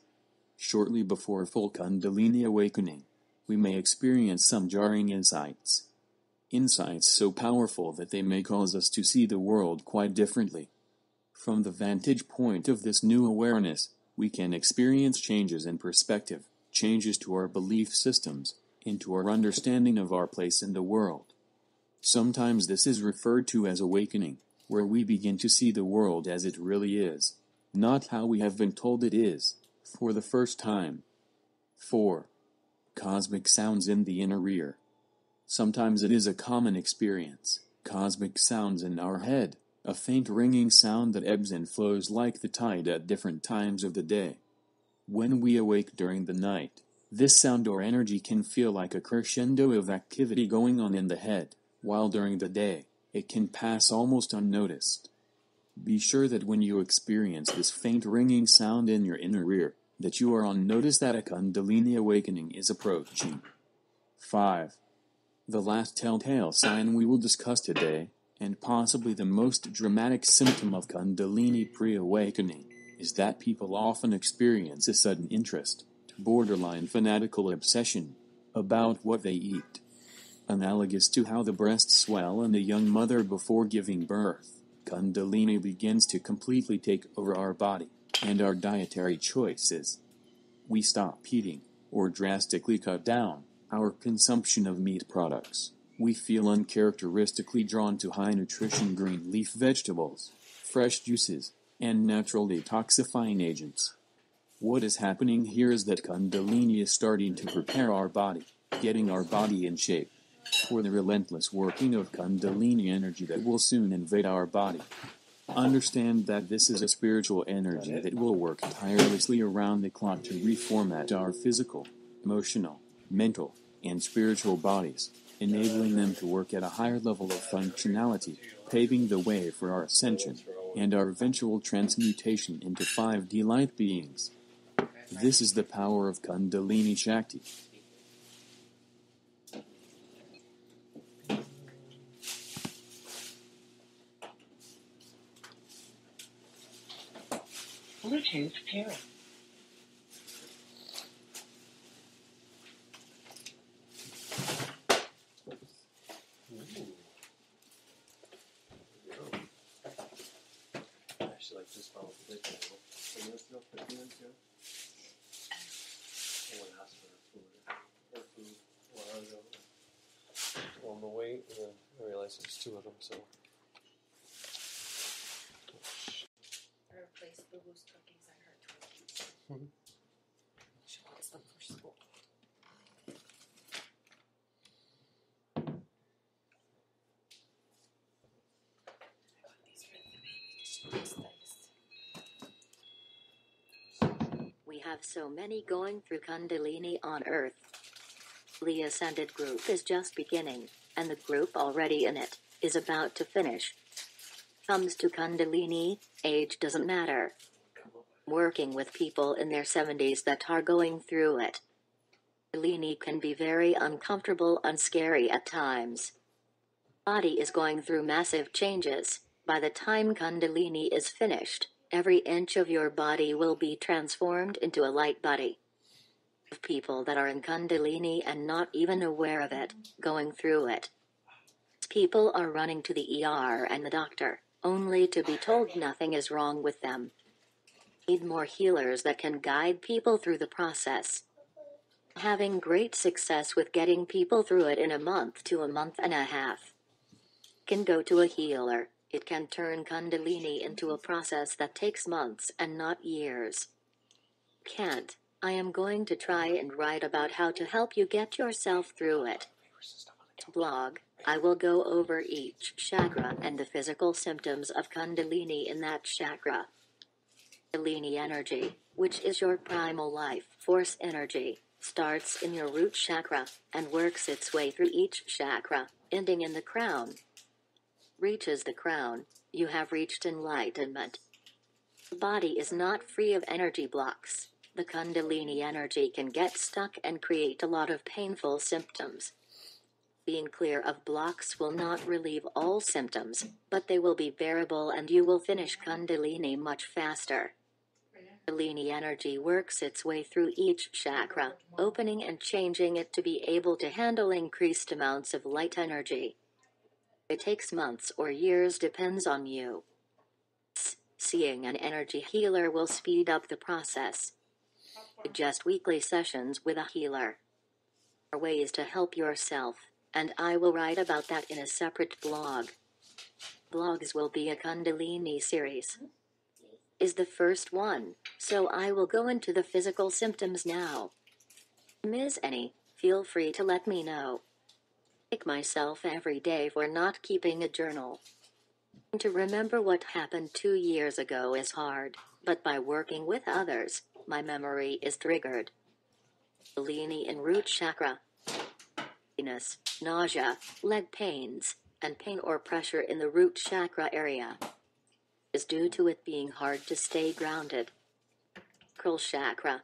Shortly before full Kundalini awakening, we may experience some jarring insights. Insights so powerful that they may cause us to see the world quite differently. From the vantage point of this new awareness, we can experience changes in perspective, changes to our belief systems, into our understanding of our place in the world. Sometimes this is referred to as awakening, where we begin to see the world as it really is, not how we have been told it is, for the first time. 4. Cosmic sounds in the inner ear. Sometimes it is a common experience, cosmic sounds in our head, a faint ringing sound that ebbs and flows like the tide at different times of the day. When we awake during the night, this sound or energy can feel like a crescendo of activity going on in the head, while during the day, it can pass almost unnoticed. Be sure that when you experience this faint ringing sound in your inner ear, that you are on notice that a Kundalini awakening is approaching. 5. The last telltale sign we will discuss today, and possibly the most dramatic symptom of Kundalini pre-awakening, is that people often experience a sudden interest, borderline fanatical obsession, about what they eat. Analogous to how the breasts swell in a young mother before giving birth, Kundalini begins to completely take over our body and our dietary choices. We stop eating, or drastically cut down, our consumption of meat products. We feel uncharacteristically drawn to high-nutrition green leaf vegetables, fresh juices, and natural detoxifying agents. What is happening here is that Kundalini is starting to prepare our body, getting our body in shape, for the relentless working of Kundalini energy that will soon invade our body. Understand that this is a spiritual energy that will work tirelessly around the clock to reformat our physical, emotional, mental, and spiritual bodies, enabling them to work at a higher level of functionality, paving the way for our ascension and our eventual transmutation into 5D light beings. This is the power of Kundalini Shakti. Bluetooth pairing. Actually, like just follow the table. And there's no cooking into it. I want to ask for food a while ago. On the way, and then I realized there's 2 of them, so. I replaced Boo Boo's cookies and her Twinkies. She wants them for school. have so many going through Kundalini on Earth. The Ascended group is just beginning, and the group already in it is about to finish. Comes to Kundalini, age doesn't matter. Working with people in their 70s that are going through it. Kundalini can be very uncomfortable and scary at times. Body is going through massive changes. By the time Kundalini is finished, every inch of your body will be transformed into a light body. People that are in Kundalini and not even aware of it, going through it. People are running to the ER and the doctor, only to be told nothing is wrong with them. Need more healers that can guide people through the process. Having great success with getting people through it in a month to a month and a half. Can go to a healer. It can turn Kundalini into a process that takes months and not years. Can't. I am going to try and write about how to help you get yourself through it. Blog. I will go over each chakra and the physical symptoms of Kundalini in that chakra. Kundalini energy, which is your primal life force energy, starts in your root chakra and works its way through each chakra, ending in the crown. Reaches the crown, you have reached enlightenment. The body is not free of energy blocks. The Kundalini energy can get stuck and create a lot of painful symptoms. Being clear of blocks will not relieve all symptoms, but they will be bearable and you will finish Kundalini much faster. Kundalini energy works its way through each chakra, opening and changing it to be able to handle increased amounts of light energy. It takes months or years, depends on you. Seeing an energy healer will speed up the process. Suggest weekly sessions with a healer. There are ways to help yourself, and I will write about that in a separate blog. Blogs will be a Kundalini series. Is the first one, so I will go into the physical symptoms now. Miss any, feel free to let me know. Kick myself every day for not keeping a journal. To remember what happened 2 years ago is hard, but by working with others, my memory is triggered. Kundalini in root chakra. Weakness, nausea, leg pains, and pain or pressure in the root chakra area is due to it being hard to stay grounded. Sacral chakra.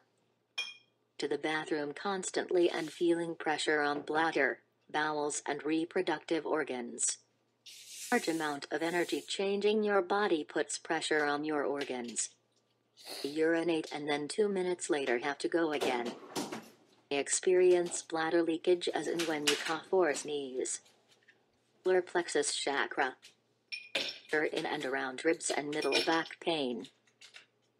To the bathroom constantly and feeling pressure on bladder, bowels and reproductive organs. Large amount of energy changing your body puts pressure on your organs. Urinate and then 2 minutes later have to go again. Experience bladder leakage as in when you cough or sneeze. Solar plexus chakra. In and around ribs and middle back pain.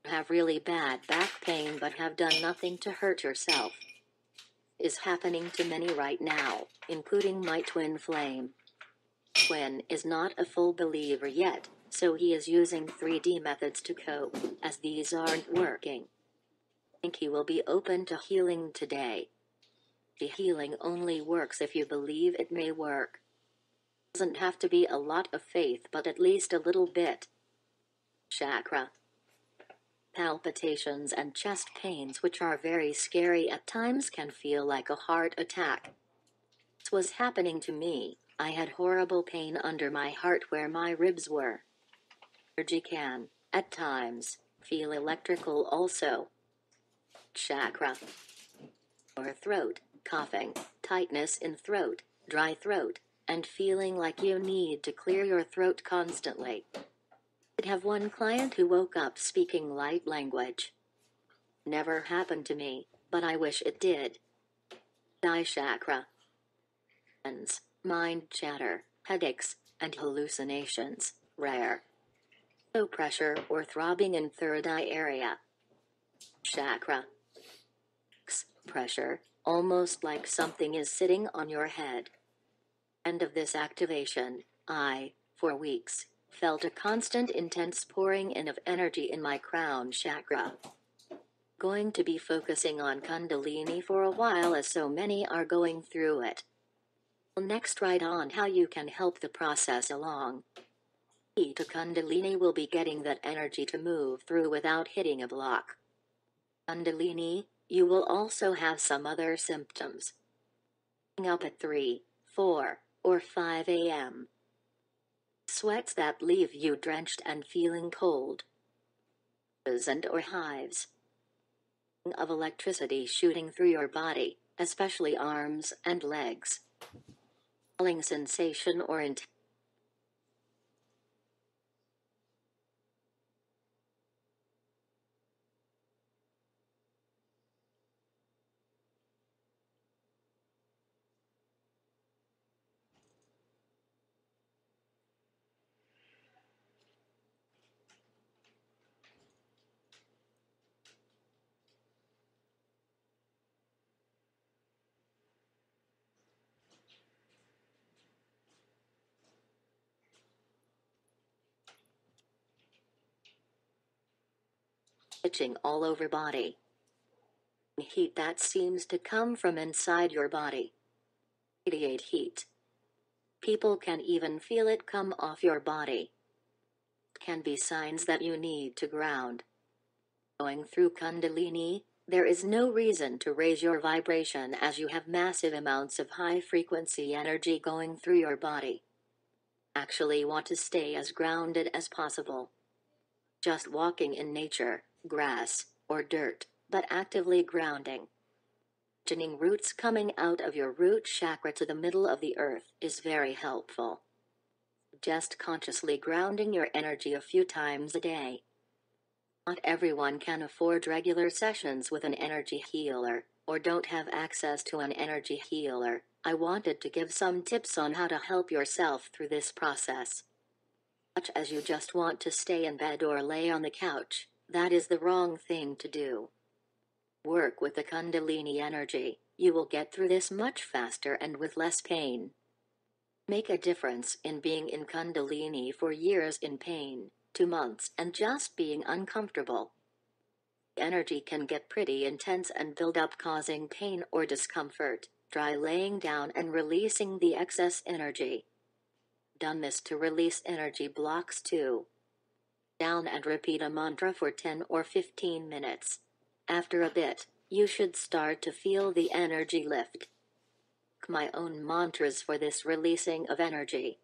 Have really bad back pain but have done nothing to hurt yourself. Is happening to many right now, including my twin flame. Twin is not a full believer yet, so he is using 3D methods to cope, as these aren't working. I think he will be open to healing today. The healing only works if you believe it may work. Doesn't have to be a lot of faith, but at least a little bit. Chakra. Palpitations and chest pains, which are very scary at times, can feel like a heart attack. This was happening to me. I had horrible pain under my heart where my ribs were. Energy can, at times, feel electrical also. Chakra. Or throat, coughing, tightness in throat, dry throat, and feeling like you need to clear your throat constantly. I have one client who woke up speaking light language. Never happened to me, but I wish it did. Eye chakra. Mind chatter, headaches, and hallucinations, rare. Low pressure or throbbing in third eye area. Chakra. Pressure, almost like something is sitting on your head. End of this activation, I, for weeks, felt a constant intense pouring in of energy in my crown chakra. Going to be focusing on Kundalini for a while as so many are going through it. I'll next write on how you can help the process along. Key to Kundalini will be getting that energy to move through without hitting a block. Kundalini, you will also have some other symptoms. Waking up at 3, 4, or 5 a.m. Sweats that leave you drenched and feeling cold. And or hives. Of electricity shooting through your body, especially arms and legs. Falling sensation or itching all over body. Heat that seems to come from inside your body. Radiate heat. People can even feel it come off your body. Can be signs that you need to ground. Going through Kundalini, there is no reason to raise your vibration as you have massive amounts of high-frequency energy going through your body. Actually want to stay as grounded as possible. Just walking in nature, grass, or dirt, but actively grounding. Imagining roots coming out of your root chakra to the middle of the earth is very helpful. Just consciously grounding your energy a few times a day. Not everyone can afford regular sessions with an energy healer, or don't have access to an energy healer. I wanted to give some tips on how to help yourself through this process. Much as you just want to stay in bed or lay on the couch, that is the wrong thing to do. Work with the Kundalini energy, you will get through this much faster and with less pain. Make a difference in being in Kundalini for years in pain, 2 months and just being uncomfortable. Energy can get pretty intense and build up causing pain or discomfort. Try laying down and releasing the excess energy. Done this to release energy blocks too. Down and repeat a mantra for 10 or 15 minutes. After a bit, you should start to feel the energy lift. My own mantras for this releasing of energy.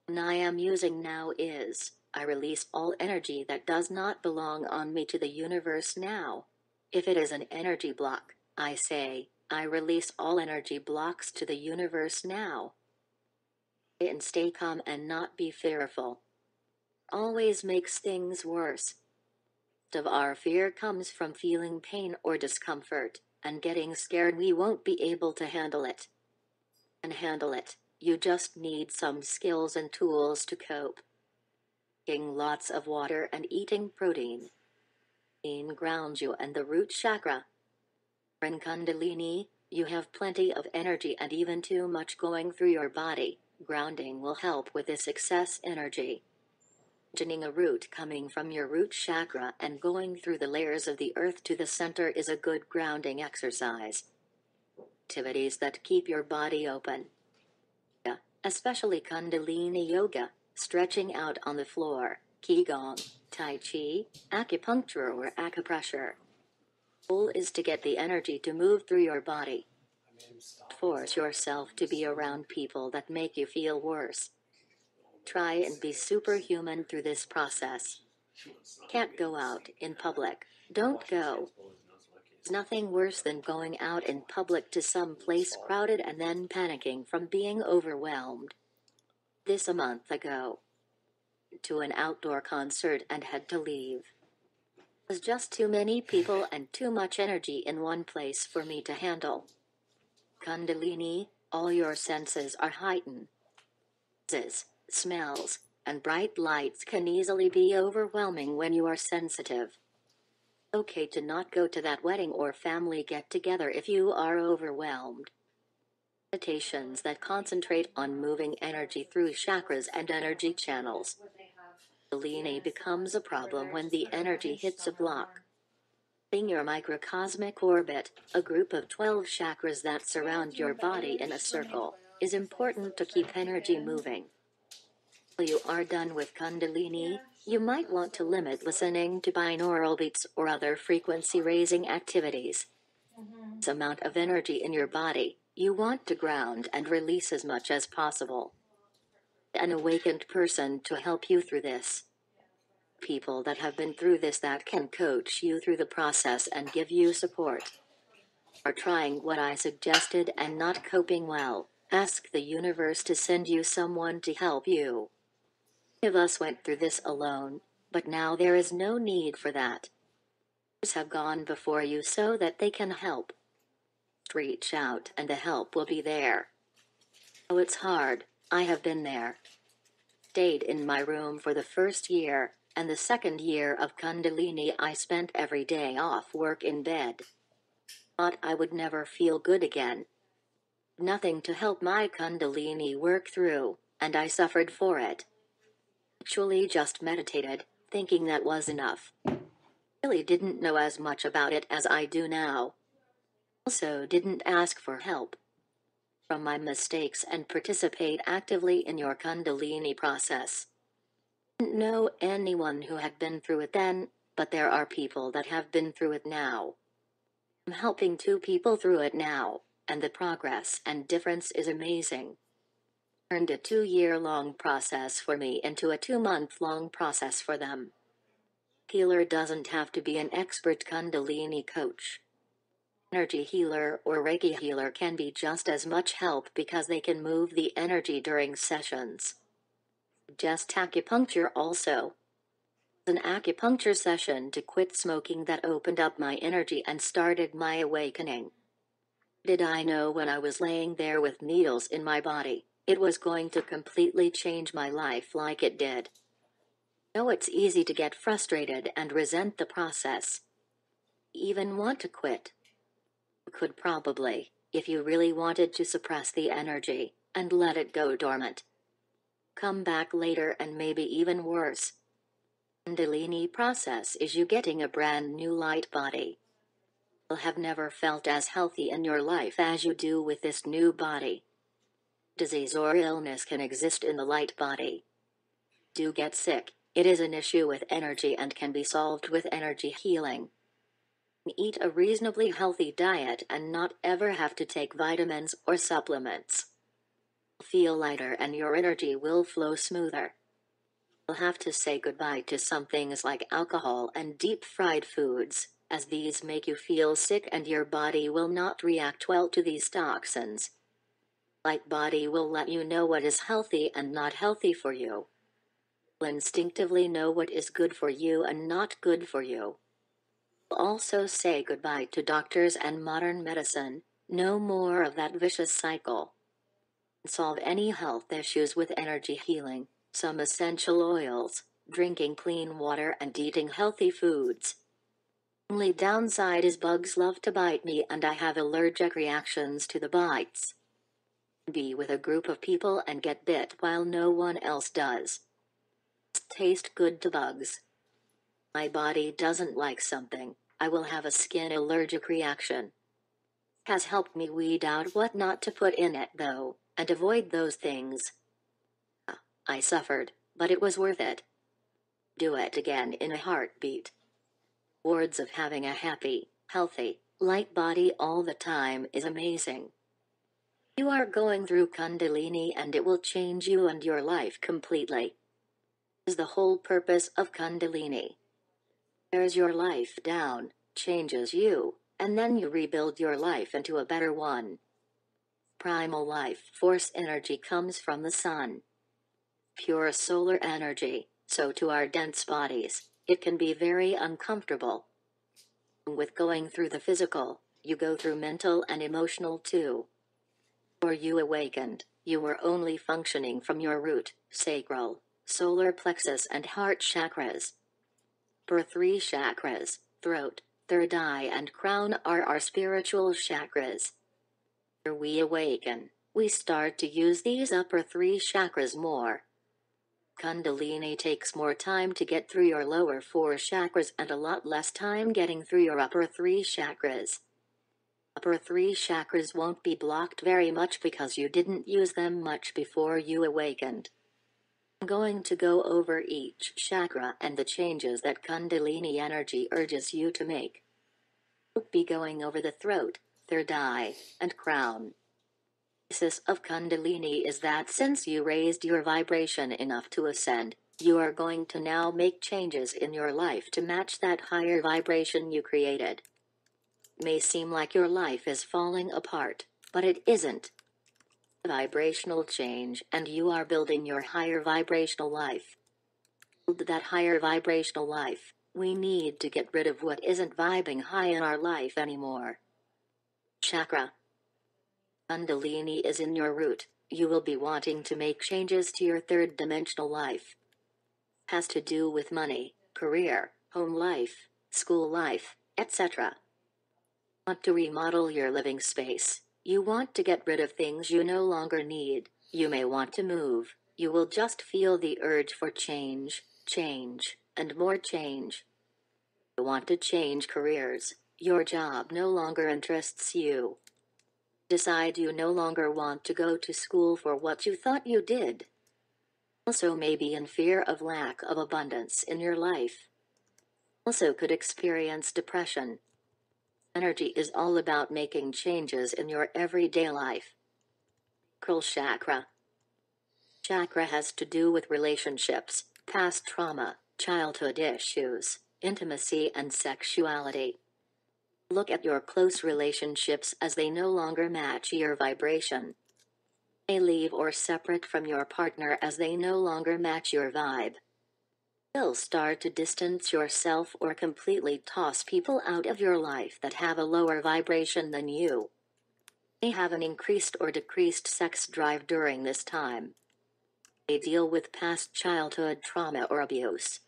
One I am using now is, I release all energy that does not belong on me to the universe now. If it is an energy block, I say, I release all energy blocks to the universe now. And stay calm and not be fearful. Always makes things worse. Most of our fear comes from feeling pain or discomfort, and getting scared we won't be able to handle it. And handle it, you just need some skills and tools to cope. Drinking lots of water and eating protein. Protein grounds you and the root chakra. In Kundalini, you have plenty of energy and even too much going through your body. Grounding will help with this excess energy. Imagining a root coming from your root chakra and going through the layers of the earth to the center is a good grounding exercise. Activities that keep your body open. Especially Kundalini yoga, stretching out on the floor, Qigong, Tai Chi, acupuncture or acupressure. The goal is to get the energy to move through your body. Force yourself to be around people that make you feel worse. Try and be superhuman through this process. Can't go out in public, don't go. There's nothing worse than going out in public to some place crowded and then panicking from being overwhelmed. This a month ago. To an outdoor concert and had to leave. It was just too many people and too much energy in one place for me to handle. Kundalini, all your senses are heightened. Smells, and bright lights can easily be overwhelming when you are sensitive. Okay to not go to that wedding or family get-together if you are overwhelmed. Meditations that concentrate on moving energy through chakras and energy channels. Kundalini becomes a problem when the energy hits a block. In your microcosmic orbit, a group of 12 chakras that surround your body in a circle, is important to keep energy moving. When you are done with Kundalini, you might want to limit listening to binaural beats or other frequency-raising activities. This amount of energy in your body, you want to ground and release as much as possible. An awakened person to help you through this. People that have been through this that can coach you through the process and give you support. Are trying what I suggested and not coping well, ask the universe to send you someone to help you. Many of us went through this alone, but now there is no need for that. Others have gone before you so that they can help. Reach out and the help will be there. Oh, it's hard. I have been there. Stayed in my room for the first year, and the second year of Kundalini I spent every day off work in bed. Thought I would never feel good again. Nothing to help my Kundalini work through, and I suffered for it. Actually just meditated, thinking that was enough. Really didn't know as much about it as I do now. Also didn't ask for help from my mistakes and participate actively in your Kundalini process. Didn't know anyone who had been through it then, but there are people that have been through it now. I'm helping 2 people through it now, and the progress and difference is amazing. Turned a 2-year-long process for me into a 2-month-long process for them. Healer doesn't have to be an expert Kundalini coach. Energy healer or Reiki healer can be just as much help because they can move the energy during sessions. Just acupuncture also. An acupuncture session to quit smoking that opened up my energy and started my awakening. Did I know when I was laying there with needles in my body, it was going to completely change my life like it did? No, it's easy to get frustrated and resent the process. Even want to quit. You could probably, if you really wanted to suppress the energy and let it go dormant. Come back later and maybe even worse. Kundalini process is you getting a brand new light body. You'll have never felt as healthy in your life as you do with this new body. Disease or illness can exist in the light body. Do get sick, it is an issue with energy and can be solved with energy healing. Eat a reasonably healthy diet and not ever have to take vitamins or supplements. Feel lighter and your energy will flow smoother. You'll have to say goodbye to some things like alcohol and deep-fried foods, as these make you feel sick and your body will not react well to these toxins. Light body will let you know what is healthy and not healthy for you. You'll instinctively know what is good for you and not good for you. You'll also say goodbye to doctors and modern medicine, no more of that vicious cycle. Solve any health issues with energy healing, some essential oils, drinking clean water and eating healthy foods. Only downside is bugs love to bite me and I have allergic reactions to the bites. Be with a group of people and get bit while no one else does. Taste good to bugs. My body doesn't like something, I will have a skin allergic reaction. Has helped me weed out what not to put in it though, and avoid those things. I suffered, but it was worth it. Do it again in a heartbeat. Rewards of having a happy, healthy, light body all the time is amazing. You are going through Kundalini and it will change you and your life completely. This is the whole purpose of Kundalini. Tears your life down, changes you, and then you rebuild your life into a better one. Primal life force energy comes from the sun. Pure solar energy, so to our dense bodies, it can be very uncomfortable. With going through the physical, you go through mental and emotional too. Before you awakened, you were only functioning from your root, sacral, solar plexus and heart chakras. For 3 chakras, throat, third eye and crown are our spiritual chakras. After we awaken, we start to use these upper 3 chakras more. Kundalini takes more time to get through your lower 4 chakras and a lot less time getting through your upper 3 chakras. Upper 3 chakras won't be blocked very much because you didn't use them much before you awakened. I'm going to go over each chakra and the changes that Kundalini energy urges you to make. We'll be going over the throat, third eye, and crown. The basis of Kundalini is that since you raised your vibration enough to ascend, you are going to now make changes in your life to match that higher vibration you created. It may seem like your life is falling apart, but it isn't. Vibrational change, and you are building your higher vibrational life. To build that higher vibrational life, we need to get rid of what isn't vibing high in our life anymore. Chakra. Kundalini is in your root. You will be wanting to make changes to your third dimensional life. It has to do with money, career, home life, school life, etc. Want to remodel your living space. You want to get rid of things you no longer need. You may want to move. You will just feel the urge for change, and more change. You want to change careers. Your job no longer interests you. Decide you no longer want to go to school for what you thought you did. Also may be in fear of lack of abundance in your life. Also could experience depression. Energy is all about making changes in your everyday life. Sacral chakra. Chakra has to do with relationships, past trauma, childhood issues, intimacy and sexuality. Look at your close relationships as they no longer match your vibration. They leave or separate from your partner as they no longer match your vibe. You'll start to distance yourself or completely toss people out of your life that have a lower vibration than you. They have an increased or decreased sex drive during this time. They deal with past childhood trauma or abuse.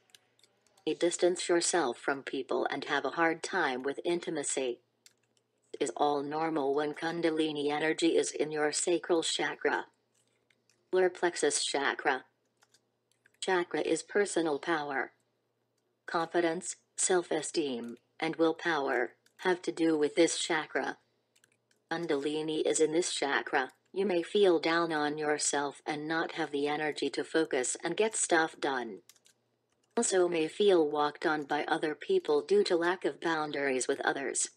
You distance yourself from people and have a hard time with intimacy. It is all normal when Kundalini energy is in your sacral chakra. Solar plexus chakra. Chakra is personal power. Confidence, self-esteem, and willpower have to do with this chakra. Kundalini is in this chakra. You may feel down on yourself and not have the energy to focus and get stuff done. Also may feel walked on by other people due to lack of boundaries with others.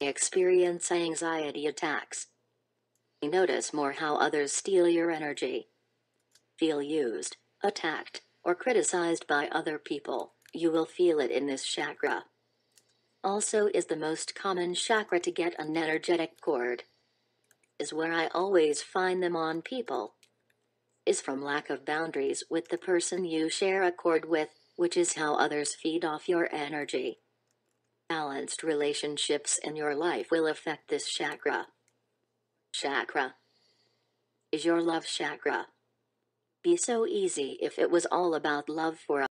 May experience anxiety attacks. May notice more how others steal your energy. Feel used, attacked, or criticized by other people. You will feel it in this chakra. Also is the most common chakra to get an energetic cord. Is where I always find them on people. Is from lack of boundaries with the person you share a cord with, which is how others feed off your energy. Balanced relationships in your life will affect this chakra. Chakra is your love chakra. Be so easy if it was all about love for